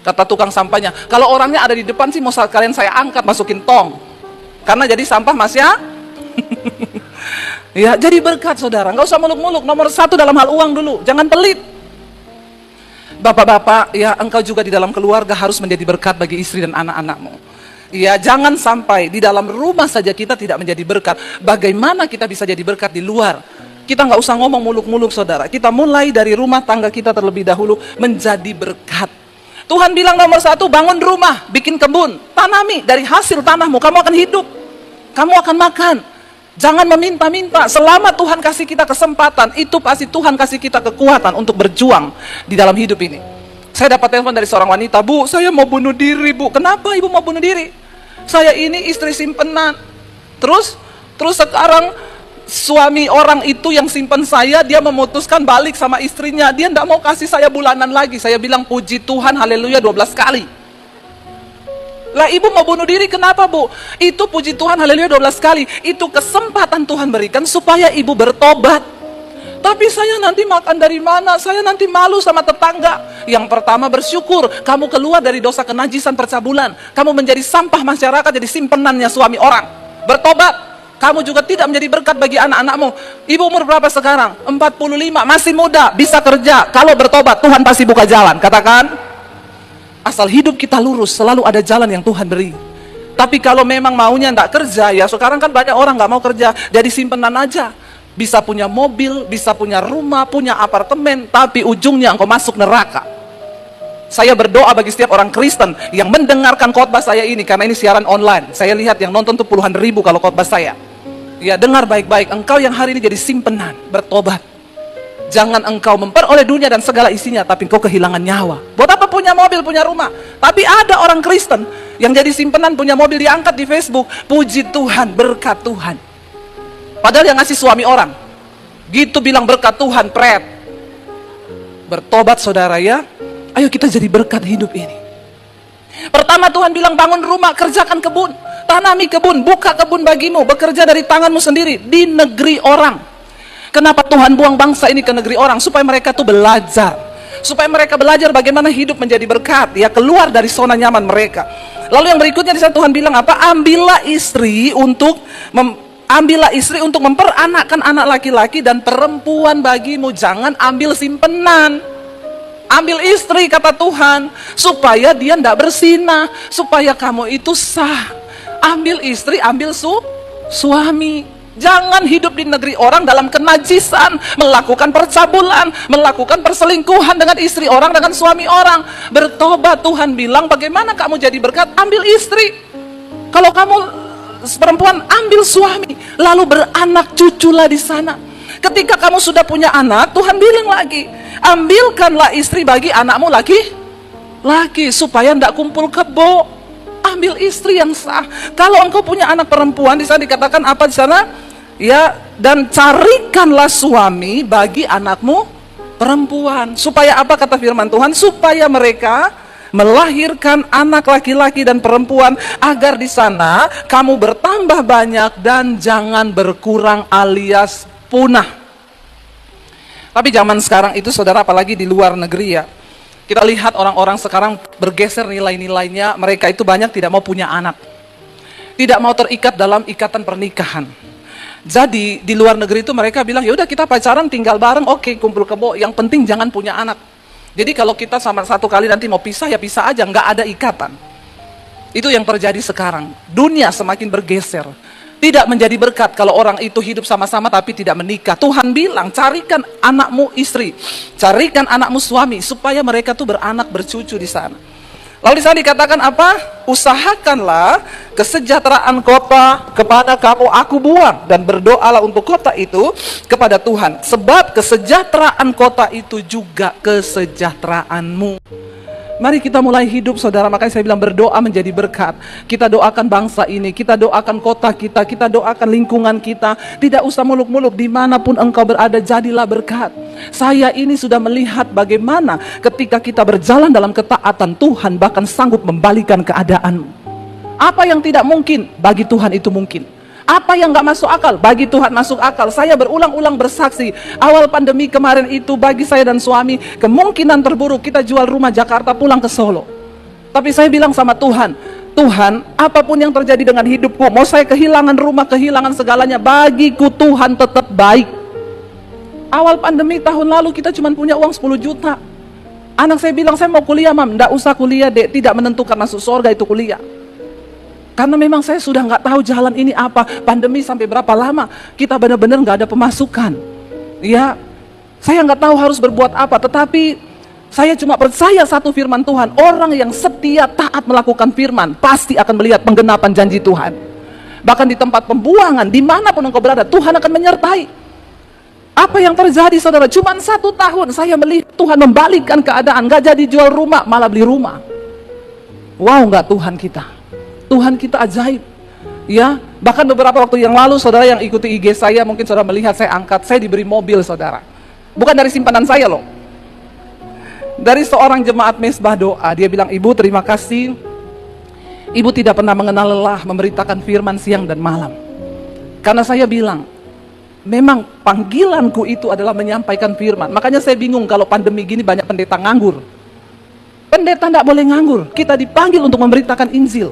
Kata tukang sampahnya, kalau orangnya ada di depan sih mau kalian saya angkat masukin tong. Karena jadi sampah mas ya. Ya, jadi berkat saudara, nggak usah muluk-muluk. Nomor satu dalam hal uang dulu, jangan pelit. Bapak-bapak, ya engkau juga di dalam keluarga harus menjadi berkat bagi istri dan anak-anakmu. Ya, jangan sampai di dalam rumah saja kita tidak menjadi berkat. Bagaimana kita bisa jadi berkat di luar? Kita nggak usah ngomong muluk-muluk saudara. Kita mulai dari rumah tangga kita terlebih dahulu menjadi berkat. Tuhan bilang nomor satu, bangun rumah, bikin kebun, tanami dari hasil tanahmu, kamu akan hidup, kamu akan makan. Jangan meminta-minta. Selama Tuhan kasih kita kesempatan, itu pasti Tuhan kasih kita kekuatan untuk berjuang di dalam hidup ini. Saya dapat telepon dari seorang wanita, Bu, saya mau bunuh diri, Bu. Kenapa ibu mau bunuh diri? Saya ini istri simpenan. Terus sekarang suami orang itu yang simpen saya, dia memutuskan balik sama istrinya. Dia tidak mau kasih saya bulanan lagi. Saya bilang, puji Tuhan, haleluya 12 kali. Lah ibu mau bunuh diri kenapa Bu? Itu puji Tuhan haleluya 12 kali. Itu kesempatan Tuhan berikan supaya ibu bertobat. Tapi saya nanti makan dari mana? Saya nanti malu sama tetangga. Yang pertama bersyukur, kamu keluar dari dosa kenajisan percabulan. Kamu menjadi sampah masyarakat, jadi simpenannya suami orang. Bertobat. Kamu juga tidak menjadi berkat bagi anak-anakmu. Ibu umur berapa sekarang? 45, masih muda, bisa kerja. Kalau bertobat, Tuhan pasti buka jalan. Katakan. Asal hidup kita lurus, selalu ada jalan yang Tuhan beri. Tapi kalau memang maunya tidak kerja, ya sekarang kan banyak orang nggak mau kerja, jadi simpenan aja. Bisa punya mobil, bisa punya rumah, punya apartemen, tapi ujungnya engkau masuk neraka. Saya berdoa bagi setiap orang Kristen yang mendengarkan khotbah saya ini, karena ini siaran online. Saya lihat yang nonton tuh puluhan ribu kalau khotbah saya. Ya dengar baik-baik, engkau yang hari ini jadi simpenan, bertobat. Jangan engkau memperoleh dunia dan segala isinya, tapi engkau kehilangan nyawa. Buat apa punya mobil, punya rumah? Tapi ada orang Kristen yang jadi simpenan, punya mobil, diangkat di Facebook. Puji Tuhan, berkat Tuhan. Padahal yang ngasih suami orang. Gitu bilang berkat Tuhan, pret. Bertobat saudara ya. Ayo kita jadi berkat hidup ini. Pertama Tuhan bilang bangun rumah, kerjakan kebun. Tanami kebun, buka kebun bagimu. Bekerja dari tanganmu sendiri di negeri orang. Kenapa Tuhan buang bangsa ini ke negeri orang? Supaya mereka tuh belajar. Supaya mereka belajar bagaimana hidup menjadi berkat. Ya keluar dari zona nyaman mereka. Lalu yang berikutnya di sana Tuhan bilang apa? Ambillah istri untuk memperanakkan anak laki-laki dan perempuan bagimu. Jangan ambil simpenan. Ambil istri kata Tuhan. Supaya dia tidak berzina. Supaya kamu itu sah. Ambil istri, ambil suami. Jangan hidup di negeri orang dalam kenajisan, melakukan percabulan, melakukan perselingkuhan dengan istri orang, dengan suami orang. Bertobat, Tuhan bilang, bagaimana kamu jadi berkat? Ambil istri. Kalau kamu perempuan, ambil suami, lalu beranak cuculah di sana. Ketika kamu sudah punya anak, Tuhan bilang lagi, ambilkanlah istri bagi anakmu laki, supaya tidak kumpul kebo. Ambil istri yang sah. Kalau engkau punya anak perempuan, di sana dikatakan apa di sana? Ya, dan carikanlah suami bagi anakmu perempuan. Supaya apa kata firman Tuhan? Supaya mereka melahirkan anak laki-laki dan perempuan, agar di sana kamu bertambah banyak dan jangan berkurang alias punah. Tapi zaman sekarang itu saudara, apalagi di luar negeri ya, kita lihat orang-orang sekarang bergeser nilai-nilainya. Mereka itu banyak tidak mau punya anak, tidak mau terikat dalam ikatan pernikahan. Jadi di luar negeri itu mereka bilang, ya udah kita pacaran tinggal bareng, oke, kumpul kebo, yang penting jangan punya anak. Jadi kalau kita sama satu kali nanti mau pisah, ya pisah aja, nggak ada ikatan. Itu yang terjadi sekarang. Dunia semakin bergeser. Tidak menjadi berkat kalau orang itu hidup sama-sama tapi tidak menikah. Tuhan bilang, carikan anakmu istri, carikan anakmu suami, supaya mereka tuh beranak bercucu di sana. Lalu di sana dikatakan apa? Usahakanlah kesejahteraan kota kepada kamu aku buang, dan berdoalah untuk kota itu kepada Tuhan, sebab kesejahteraan kota itu juga kesejahteraanmu. Mari kita mulai hidup saudara. Makanya saya bilang berdoa menjadi berkat. Kita doakan bangsa ini, kita doakan kota kita, kita doakan lingkungan kita. Tidak usah muluk-muluk, dimanapun engkau berada jadilah berkat. Saya ini sudah melihat bagaimana ketika kita berjalan dalam ketaatan, Tuhan bahkan sanggup membalikan keadaanmu. Apa yang tidak mungkin, bagi Tuhan itu mungkin. Apa yang gak masuk akal, bagi Tuhan masuk akal. Saya berulang-ulang bersaksi, awal pandemi kemarin itu bagi saya dan suami, kemungkinan terburuk kita jual rumah Jakarta pulang ke Solo. Tapi saya bilang sama Tuhan, Tuhan, apapun yang terjadi dengan hidupku, mau saya kehilangan rumah, kehilangan segalanya, bagiku Tuhan tetap baik. Awal pandemi tahun lalu kita cuma punya uang 10 juta. Anak saya bilang, saya mau kuliah, Mam. Nggak usah kuliah, Dek. Tidak menentukan masuk surga itu kuliah. Karena memang saya sudah nggak tahu jalan ini apa. Pandemi sampai berapa lama, kita benar-benar nggak ada pemasukan. Ya, saya nggak tahu harus berbuat apa. Tetapi saya cuma percaya satu firman Tuhan. Orang yang setia taat melakukan firman pasti akan melihat penggenapan janji Tuhan. Bahkan di tempat pembuangan, dimanapun engkau berada, Tuhan akan menyertai. Apa yang terjadi saudara? Cuma 1 tahun saya melihat Tuhan membalikkan keadaan. Gak jadi jual rumah, malah beli rumah. Wow, gak Tuhan kita? Tuhan kita ajaib. Ya, bahkan beberapa waktu yang lalu saudara yang ikuti IG saya, mungkin saudara melihat saya angkat, saya diberi mobil saudara. Bukan dari simpanan saya loh. Dari seorang jemaat mesbah doa. Dia bilang, Ibu terima kasih. Ibu tidak pernah mengenal lelah memberitakan firman siang dan malam. Karena saya bilang, memang panggilanku itu adalah menyampaikan firman. Makanya saya bingung kalau pandemi gini banyak pendeta nganggur. Pendeta tidak boleh nganggur. Kita dipanggil untuk memberitakan Injil.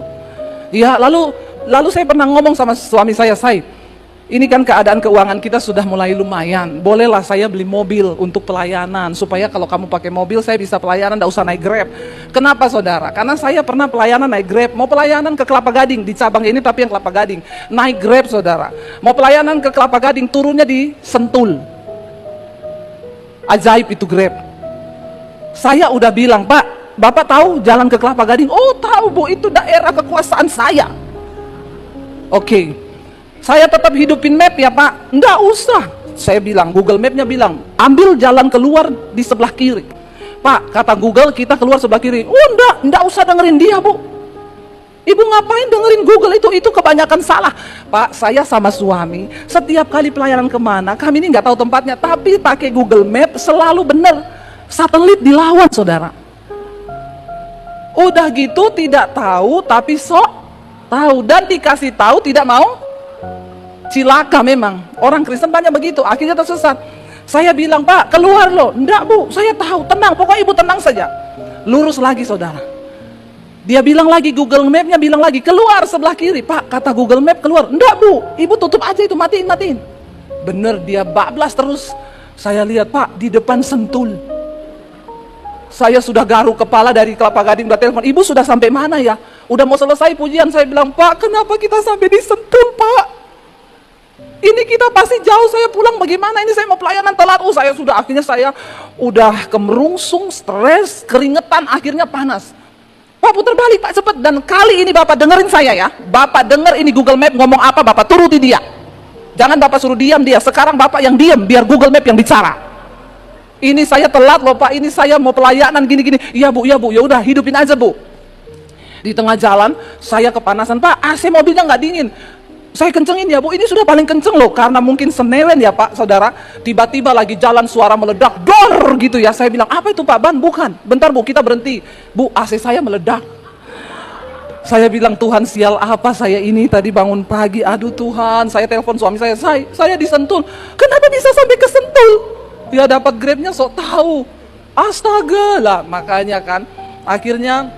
Ya, lalu saya pernah ngomong sama suami saya, ini kan keadaan keuangan kita sudah mulai lumayan. Bolehlah saya beli mobil untuk pelayanan, supaya kalau kamu pakai mobil saya bisa pelayanan, tidak usah naik Grab. Kenapa saudara? Karena saya pernah pelayanan naik Grab. Mau pelayanan ke Kelapa Gading, di cabang ini tapi yang Kelapa Gading, naik Grab saudara. Mau pelayanan ke Kelapa Gading, turunnya di Sentul. Ajaib itu Grab. Saya udah bilang, Pak, Bapak tahu jalan ke Kelapa Gading? Oh tahu Bu, itu daerah kekuasaan saya. Oke, saya tetap hidupin map ya Pak. Enggak usah, saya bilang, Google Mapnya bilang, ambil jalan keluar di sebelah kiri. Pak, kata Google kita keluar sebelah kiri. Oh enggak usah dengerin dia Bu. Ibu ngapain dengerin Google itu kebanyakan salah. Pak, saya sama suami setiap kali pelayanan kemana, kami ini nggak tahu tempatnya, tapi pakai Google Map selalu benar. Satelit dilawan saudara. Udah gitu tidak tahu tapi sok tahu, dan dikasih tahu tidak mau. Cilaka memang, orang Kristen banyak begitu, akhirnya tersesat. Saya bilang, Pak keluar loh. Enggak Bu, saya tahu, tenang, pokoknya Ibu tenang saja. Lurus lagi saudara. Dia bilang lagi, Google Mapnya bilang lagi, keluar sebelah kiri. Pak, kata Google Map keluar. Enggak Bu, Ibu tutup aja itu, matiin. Bener, dia bablas terus. Saya lihat, Pak, di depan Sentul. Saya sudah garuk kepala dari Kelapa Gading, udah telepon, Ibu sudah sampai mana ya? Udah mau selesai pujian. Saya bilang, Pak kenapa kita sampai di Sentul Pak? Ini kita pasti jauh, saya pulang bagaimana? Ini saya mau pelayanan telat. Akhirnya saya udah kemerungsung, stres, keringetan, akhirnya panas. Pak putar balik Pak cepet. Dan kali ini Bapak dengerin saya ya. Bapak denger ini Google Map ngomong apa, Bapak turuti dia. Jangan Bapak suruh diam dia. Sekarang Bapak yang diam, biar Google Map yang bicara. Ini saya telat loh Pak, ini saya mau pelayanan gini-gini. Iya Bu, ya udah hidupin aja Bu. Di tengah jalan saya kepanasan, Pak AC mobilnya nggak dingin. Saya kencengin ya Bu, ini sudah paling kenceng loh, karena mungkin senewen ya Pak saudara. Tiba-tiba lagi jalan suara meledak, dor gitu ya. Saya bilang, apa itu Pak? Ban? Bukan. Bentar Bu, kita berhenti. Bu, AC saya meledak. Saya bilang, Tuhan sial apa saya ini, tadi bangun pagi, aduh Tuhan. Saya telepon suami saya di Sentul. Kenapa bisa sampai ke Sentul? Ya dapat Grabnya sok tahu. Astaga lah, makanya kan akhirnya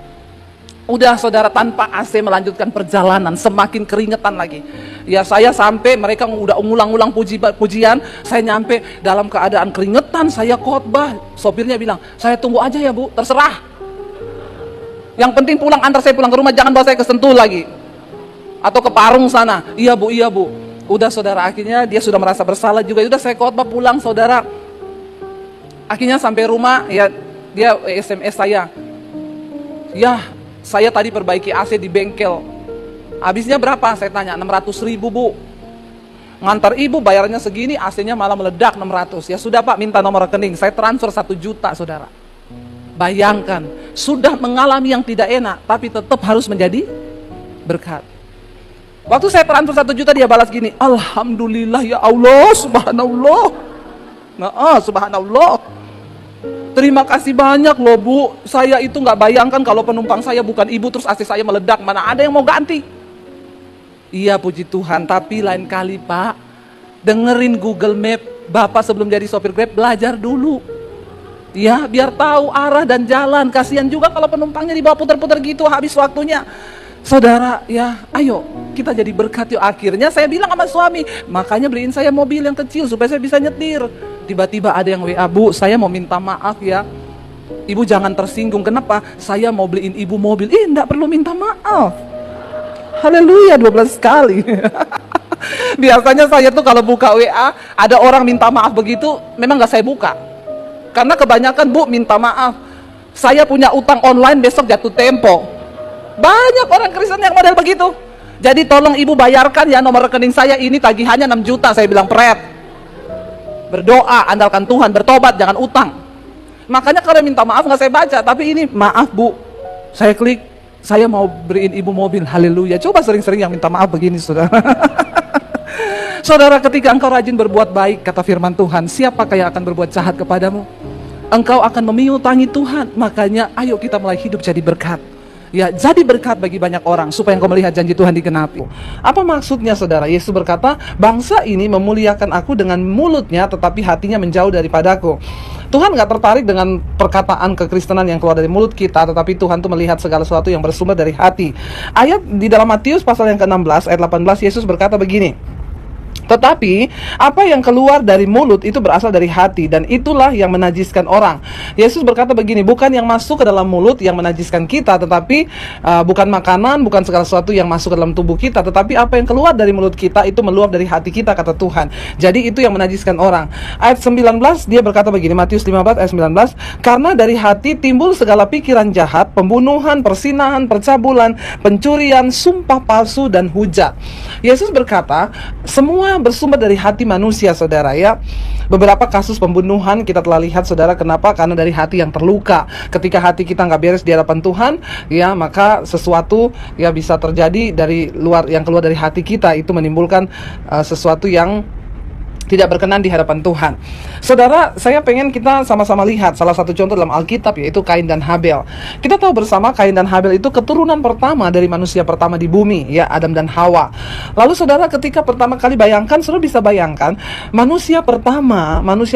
udah saudara tanpa AC melanjutkan perjalanan, semakin keringetan lagi. Ya saya sampai, mereka udah ngulang-ulang pujian, saya nyampe dalam keadaan keringetan, saya khotbah. Sopirnya bilang, saya tunggu aja ya Bu, terserah. Yang penting pulang, antar saya pulang ke rumah, jangan bawa saya ke Sentul lagi. Atau ke Parung sana. Iya Bu. Udah saudara, akhirnya dia sudah merasa bersalah juga. Udah saya khotbah pulang saudara. Akhirnya sampai rumah, ya dia SMS saya. Ya, saya tadi perbaiki AC di bengkel. Habisnya berapa? Saya tanya, 600.000 Bu. Ngantar ibu bayarnya segini, AC-nya malah meledak 600. Ya sudah Pak, minta nomor rekening. Saya transfer 1 juta saudara. Bayangkan, sudah mengalami yang tidak enak, tapi tetap harus menjadi berkat. Waktu saya transfer 1 juta, dia balas gini, Alhamdulillah ya Allah, subhanallah. Subhanallah. Terima kasih banyak loh Bu. Saya itu nggak bayangkan kalau penumpang saya bukan ibu, terus AC saya meledak, mana ada yang mau ganti. Iya puji Tuhan, tapi lain kali Pak, dengerin Google Map. Bapak sebelum jadi sopir Grab belajar dulu. Ya, biar tahu arah dan jalan. Kasihan juga kalau penumpangnya dibawa putar-putar gitu, habis waktunya. Saudara, ya, ayo kita jadi berkat yuk. Akhirnya saya bilang sama suami, makanya beliin saya mobil yang kecil supaya saya bisa nyetir. Tiba-tiba ada yang WA, Bu, saya mau minta maaf ya. Ibu jangan tersinggung, kenapa? Saya mau beliin ibu mobil. Enggak perlu minta maaf. Haleluya, 12 kali. Biasanya saya tuh kalau buka WA, ada orang minta maaf begitu, memang gak saya buka. Karena kebanyakan, Bu, minta maaf, saya punya utang online, besok jatuh tempo. Banyak orang Kristen yang model begitu. Jadi tolong ibu bayarkan ya nomor rekening saya, ini tagihannya 6 juta. Saya bilang, Pret, berdoa, andalkan Tuhan, bertobat, jangan utang. Makanya kalau minta maaf gak saya baca. Tapi ini, maaf Bu, saya klik, saya mau beriin ibu mobil. Haleluya. Coba sering-sering yang minta maaf begini, saudara. Saudara, ketika engkau rajin berbuat baik, kata firman Tuhan, siapakah yang akan berbuat jahat kepadamu? Engkau akan memiutangi Tuhan. Makanya ayo kita mulai hidup jadi berkat. Ya, jadi berkat bagi banyak orang supaya engkau melihat janji Tuhan digenapi. Apa maksudnya, saudara? Yesus berkata, bangsa ini memuliakan aku dengan mulutnya, tetapi hatinya menjauh daripadaku. Tuhan gak tertarik dengan perkataan kekristenan yang keluar dari mulut kita, tetapi Tuhan tuh melihat segala sesuatu yang bersumber dari hati. Ayat di dalam Matius pasal yang ke-16 ayat 18, Yesus berkata begini, tetapi apa yang keluar dari mulut itu berasal dari hati, dan itulah yang menajiskan orang. Yesus berkata begini, bukan yang masuk ke dalam mulut yang menajiskan kita, tetapi bukan makanan, bukan segala sesuatu yang masuk ke dalam tubuh kita, tetapi apa yang keluar dari mulut kita itu meluap dari hati kita, kata Tuhan. Jadi itu yang menajiskan orang. Ayat 19 dia berkata begini, Matius 15 ayat 19, karena dari hati timbul segala pikiran jahat, pembunuhan, persinahan, percabulan, pencurian, sumpah palsu, dan hujat. Yesus berkata, semua bersumber dari hati manusia, saudara, ya. Beberapa kasus pembunuhan kita telah lihat, saudara. Kenapa? Karena dari hati yang terluka. Ketika hati kita nggak beres di hadapan Tuhan, ya, maka sesuatu ya bisa terjadi dari luar, yang keluar dari hati kita itu menimbulkan sesuatu yang tidak berkenan di hadapan Tuhan. Saudara, saya pengen kita sama-sama lihat salah satu contoh dalam Alkitab, yaitu Kain dan Habel. Kita tahu bersama Kain dan Habel itu keturunan pertama dari manusia pertama di bumi, ya, Adam dan Hawa. Lalu saudara, ketika pertama kali bayangkan, saudara bisa bayangkan manusia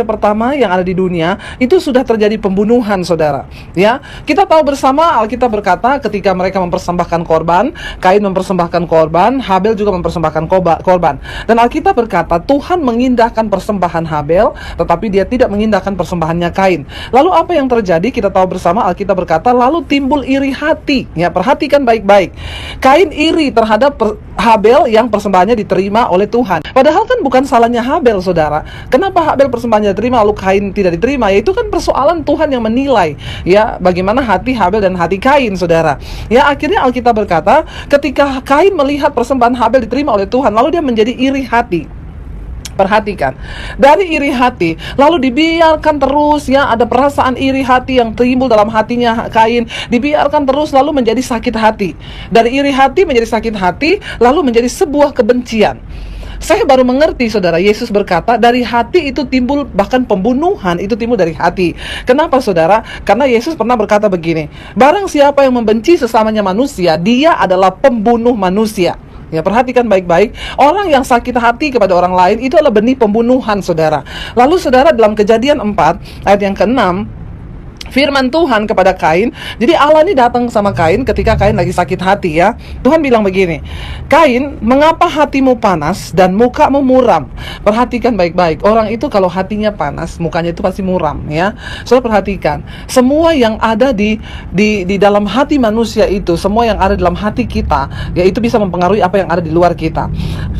pertama yang ada di dunia itu sudah terjadi pembunuhan, saudara. Ya, kita tahu bersama Alkitab berkata ketika mereka mempersembahkan korban, Kain mempersembahkan korban, Habel juga mempersembahkan korban. Dan Alkitab berkata Tuhan mengindahkan persembahan Habel, tetapi dia tidak mengindahkan persembahannya Kain. Lalu apa yang terjadi? Kita tahu bersama, Alkitab berkata lalu timbul iri hati. Ya, perhatikan baik-baik. Kain iri terhadap Habel yang persembahannya diterima oleh Tuhan. Padahal kan bukan salahnya Habel, saudara. Kenapa Habel persembahannya diterima lalu Kain tidak diterima? Ya, itu kan persoalan Tuhan yang menilai, ya, bagaimana hati Habel dan hati Kain, saudara. Ya, akhirnya Alkitab berkata ketika Kain melihat persembahan Habel diterima oleh Tuhan, lalu dia menjadi iri hati. Perhatikan, dari iri hati lalu dibiarkan terus, ya, ada perasaan iri hati yang timbul dalam hatinya Kain, dibiarkan terus lalu menjadi sakit hati. Dari iri hati menjadi sakit hati, lalu menjadi sebuah kebencian. Saya baru mengerti, saudara, Yesus berkata dari hati itu timbul, bahkan pembunuhan itu timbul dari hati. Kenapa, saudara? Karena Yesus pernah berkata begini, barang siapa yang membenci sesamanya manusia, dia adalah pembunuh manusia. Ya, perhatikan baik-baik. Orang yang sakit hati kepada orang lain itu adalah benih pembunuhan, saudara. Lalu, saudara, dalam Kejadian 4 ayat yang ke-6, firman Tuhan kepada Kain. Jadi Allah ini datang sama Kain ketika Kain lagi sakit hati, ya. Tuhan bilang begini, Kain, mengapa hatimu panas dan mukamu muram? Perhatikan baik-baik. Orang itu kalau hatinya panas, mukanya itu pasti muram, ya. Saudara, perhatikan. Semua yang ada di dalam hati manusia itu, semua yang ada dalam hati kita, ya, itu bisa mempengaruhi apa yang ada di luar kita.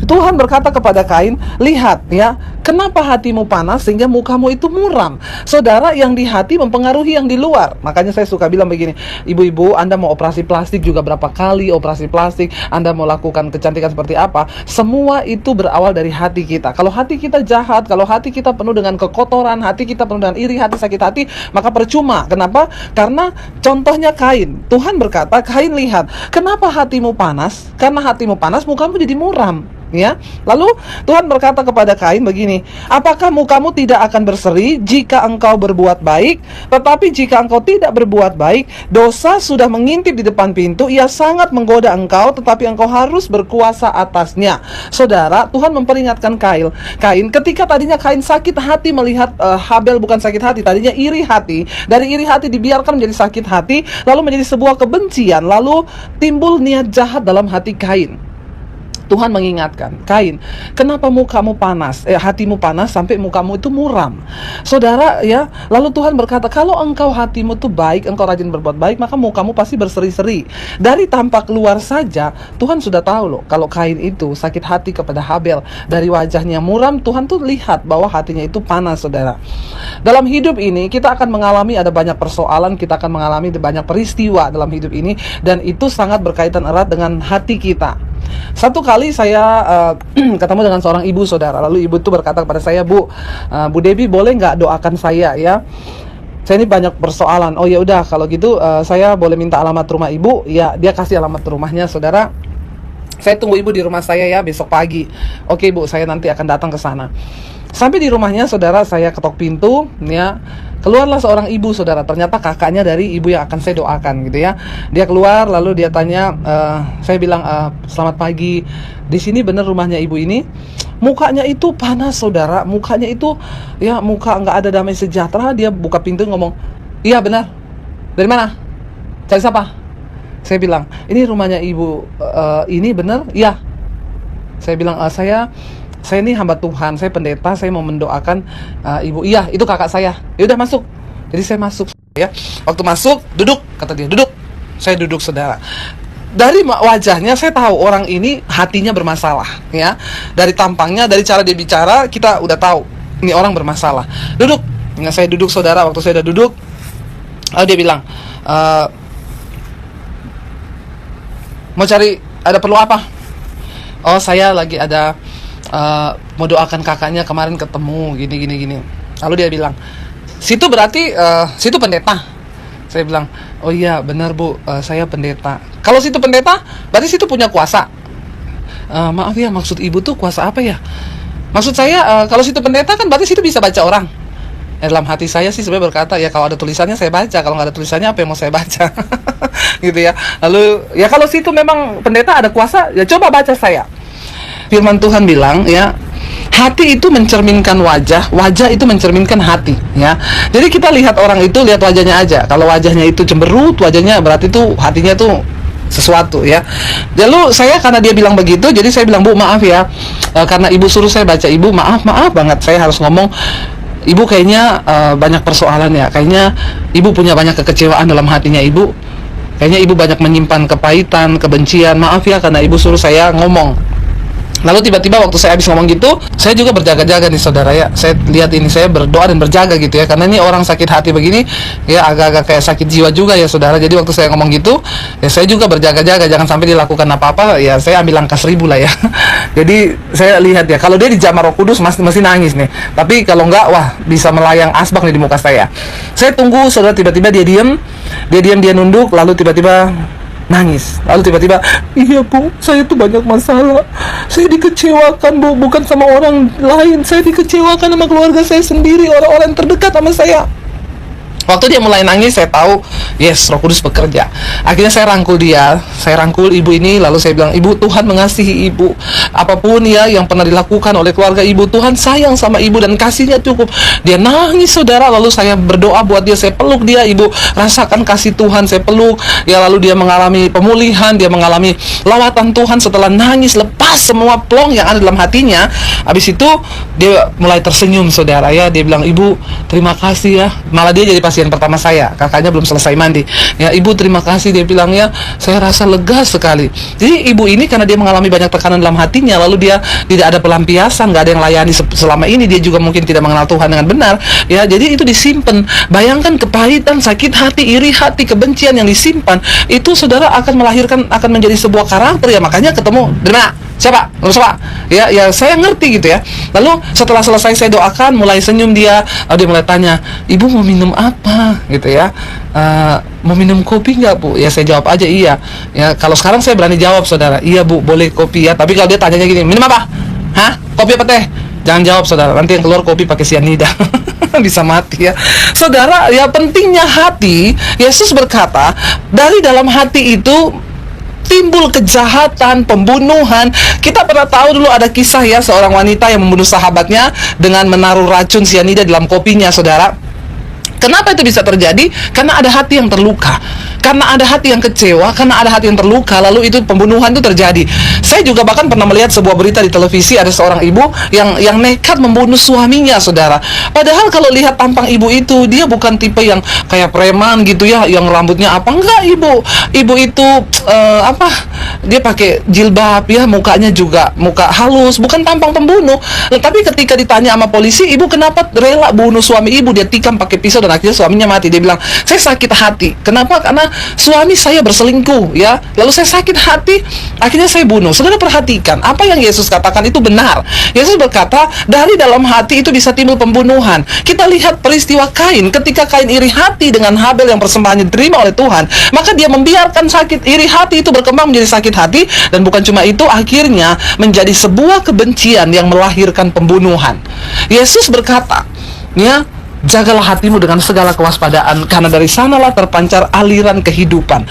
Tuhan berkata kepada Kain, lihat, ya, kenapa hatimu panas sehingga mukamu itu muram? Saudara, yang di hati mempengaruhi yang di luar. Makanya saya suka bilang begini, ibu-ibu, Anda mau operasi plastik juga berapa kali operasi plastik, Anda mau lakukan kecantikan seperti apa, semua itu berawal dari hati kita. Kalau hati kita jahat, kalau hati kita penuh dengan kekotoran, hati kita penuh dengan iri hati, sakit hati, maka percuma. Kenapa? Karena contohnya Kain. Tuhan berkata, Kain, lihat, kenapa hatimu panas? Karena hatimu panas, mukamu jadi muram. ya. Lalu Tuhan berkata kepada Kain begini, apakah mukamu tidak akan berseri jika engkau berbuat baik? Tetapi jika engkau tidak berbuat baik, dosa sudah mengintip di depan pintu, ia sangat menggoda engkau, tetapi engkau harus berkuasa atasnya. Saudara, Tuhan memperingatkan Kain ketika tadinya Kain sakit hati melihat Habel, bukan sakit hati, tadinya iri hati. Dari iri hati dibiarkan menjadi sakit hati, lalu menjadi sebuah kebencian, lalu timbul niat jahat dalam hati Kain. Tuhan mengingatkan, Kain, kenapa mukamu panas, hatimu panas sampai mukamu itu muram? Saudara, ya, lalu Tuhan berkata, kalau engkau hatimu itu baik, engkau rajin berbuat baik, maka mukamu pasti berseri-seri. Dari tampak luar saja, Tuhan sudah tahu loh, kalau Kain itu sakit hati kepada Habel. Dari wajahnya muram, Tuhan tuh lihat bahwa hatinya itu panas, saudara. Dalam hidup ini, kita akan mengalami ada banyak persoalan, kita akan mengalami banyak peristiwa dalam hidup ini, dan itu sangat berkaitan erat dengan hati kita. Satu kali saya ketemu dengan seorang ibu, saudara. Lalu ibu itu berkata kepada saya, Bu Debbie, boleh nggak doakan saya, ya? Saya ini banyak persoalan. Oh ya udah, kalau gitu saya boleh minta alamat rumah ibu? Ya, dia kasih alamat rumahnya, saudara. Saya tunggu ibu di rumah saya ya besok pagi. Oke Bu, saya nanti akan datang ke sana. Sampai di rumahnya, saudara, saya ketok pintu, ya. Keluarlah seorang ibu, saudara. Ternyata kakaknya dari ibu yang akan saya doakan, gitu ya. Dia keluar, lalu dia tanya, saya bilang, selamat pagi. Di sini benar rumahnya ibu ini? Mukanya itu panas, saudara. Mukanya itu, ya, muka nggak ada damai sejahtera. Dia buka pintu ngomong, iya benar. Dari mana? Cari siapa? Saya bilang, ini rumahnya ibu ini benar? Iya. Saya bilang, saya ini hamba Tuhan, saya pendeta, saya mau mendoakan ibu. Iya, itu kakak saya. Ya udah masuk. Jadi saya masuk, ya. Waktu masuk, duduk, kata dia, duduk. Saya duduk, saudara. Dari wajahnya saya tahu orang ini hatinya bermasalah, ya. Dari tampangnya, dari cara dia bicara, kita udah tahu ini orang bermasalah. Duduk. Nah, saya duduk, saudara. Waktu saya udah duduk, lalu dia bilang, mau cari, ada perlu apa? Oh, saya lagi ada mau doakan kakaknya, kemarin ketemu gini. Lalu dia bilang, situ berarti situ pendeta? Saya bilang, oh iya benar Bu, saya pendeta. Kalau situ pendeta, berarti situ punya kuasa. Maaf ya, maksud ibu tuh kuasa apa ya? Maksud saya, kalau situ pendeta kan berarti situ bisa baca orang. Dalam hati saya sih sebenarnya berkata, ya kalau ada tulisannya saya baca, kalau nggak ada tulisannya apa yang mau saya baca? Gitu ya. Lalu, ya kalau situ memang pendeta ada kuasa, ya coba baca saya. Firman Tuhan bilang, ya, hati itu mencerminkan wajah, wajah itu mencerminkan hati, ya. Jadi kita lihat orang itu, lihat wajahnya aja. Kalau wajahnya itu cemberut, wajahnya berarti tuh hatinya tuh sesuatu, ya. Lalu saya, karena dia bilang begitu, jadi saya bilang, Bu maaf ya, karena ibu suruh saya baca, ibu maaf banget, saya harus ngomong. Ibu kayaknya banyak persoalan ya, kayaknya ibu punya banyak kekecewaan dalam hatinya ibu. Kayaknya ibu banyak menyimpan kepahitan, kebencian. Maaf ya karena ibu suruh saya ngomong. Lalu tiba-tiba waktu saya habis ngomong gitu, saya juga berjaga-jaga nih, saudara, ya. Saya lihat ini, saya berdoa dan berjaga gitu ya. Karena ini orang sakit hati begini, ya agak-agak kayak sakit jiwa juga ya, saudara. Jadi waktu saya ngomong gitu, ya saya juga berjaga-jaga, jangan sampai dilakukan apa-apa. Ya saya ambil angka 1000 lah ya. Jadi saya lihat ya, kalau dia dijamah Roh Kudus masih nangis nih. Tapi kalau enggak, wah bisa melayang asbak nih di muka saya. Saya tunggu, saudara, tiba-tiba dia diam, dia nunduk, lalu tiba-tiba nangis. Lalu tiba-tiba, iya Bu, saya tuh banyak masalah. Saya dikecewakan Bu, bukan sama orang lain. Saya dikecewakan sama keluarga saya sendiri, orang-orang terdekat sama saya. Waktu dia mulai nangis, saya tahu, yes, Roh Kudus bekerja. Akhirnya saya rangkul dia, saya rangkul ibu ini, lalu saya bilang, Ibu, Tuhan mengasihi ibu. Apapun ya yang pernah dilakukan oleh keluarga ibu, Tuhan sayang sama ibu dan kasihnya cukup. Dia nangis, saudara, lalu saya berdoa buat dia, saya peluk dia, Ibu, rasakan kasih Tuhan, saya peluk. Ya lalu dia mengalami pemulihan, dia mengalami lawatan Tuhan setelah nangis, lepas semua plong yang ada dalam hatinya. Habis itu dia mulai tersenyum, saudara, ya. Dia bilang, Ibu, terima kasih ya. Malah dia jadi pasien pertama saya, kakaknya belum selesai mandi. Ya, Ibu terima kasih, dia bilang, ya, saya rasa lega sekali. Jadi ibu ini karena dia mengalami banyak tekanan dalam hatinya, lalu dia tidak ada pelampiasan, nggak ada yang layani selama ini, dia juga mungkin tidak mengenal Tuhan dengan benar. Ya, jadi itu disimpan. Bayangkan kepahitan, sakit hati, iri hati, kebencian yang disimpan, itu saudara akan melahirkan, akan menjadi sebuah karakter. Ya makanya ketemu, dari mana? Siapa? Siapa? Ya, saya ngerti gitu ya. Lalu setelah selesai saya doakan, mulai senyum dia. Lalu dia mulai tanya, Ibu mau minum apa? Gitu ya. mau minum kopi nggak Bu? Ya saya jawab aja iya. Ya kalau sekarang saya berani jawab saudara, iya Bu boleh kopi ya. Tapi kalau dia tanyanya gini, minum apa? Hah? Kopi apa teh? Jangan jawab saudara, nanti yang keluar kopi pakai sianida. Bisa mati ya. Saudara, ya pentingnya hati. Yesus berkata, dari dalam hati itu timbul kejahatan, pembunuhan. Kita pernah tahu dulu ada kisah ya, seorang wanita yang membunuh sahabatnya dengan menaruh racun sianida dalam kopinya, saudara. Kenapa itu bisa terjadi? Karena ada hati yang terluka, karena ada hati yang kecewa, karena ada hati yang terluka, lalu itu pembunuhan itu terjadi. Saya juga bahkan pernah melihat sebuah berita di televisi, ada seorang ibu yang nekat membunuh suaminya, saudara. Padahal kalau lihat tampang ibu itu, dia bukan tipe yang kayak preman gitu ya, yang rambutnya apa, enggak. Ibu itu dia pakai jilbab ya, mukanya juga muka halus, bukan tampang pembunuh. Tapi ketika ditanya sama polisi, ibu kenapa rela bunuh suami ibu, dia tikam pakai pisau dan akhirnya suaminya mati. Dia bilang, saya sakit hati. Kenapa? Karena suami saya berselingkuh ya, lalu saya sakit hati, akhirnya saya bunuh. Saudara perhatikan, apa yang Yesus katakan itu benar. Yesus berkata, dari dalam hati itu bisa timbul pembunuhan. Kita lihat peristiwa Kain, ketika Kain iri hati dengan Habel yang persembahannya diterima oleh Tuhan, maka dia membiarkan sakit iri hati itu berkembang menjadi sakit hati, dan bukan cuma itu, akhirnya menjadi sebuah kebencian yang melahirkan pembunuhan. Yesus berkata, ya, jagalah hatimu dengan segala kewaspadaan, karena dari sanalah terpancar aliran kehidupan.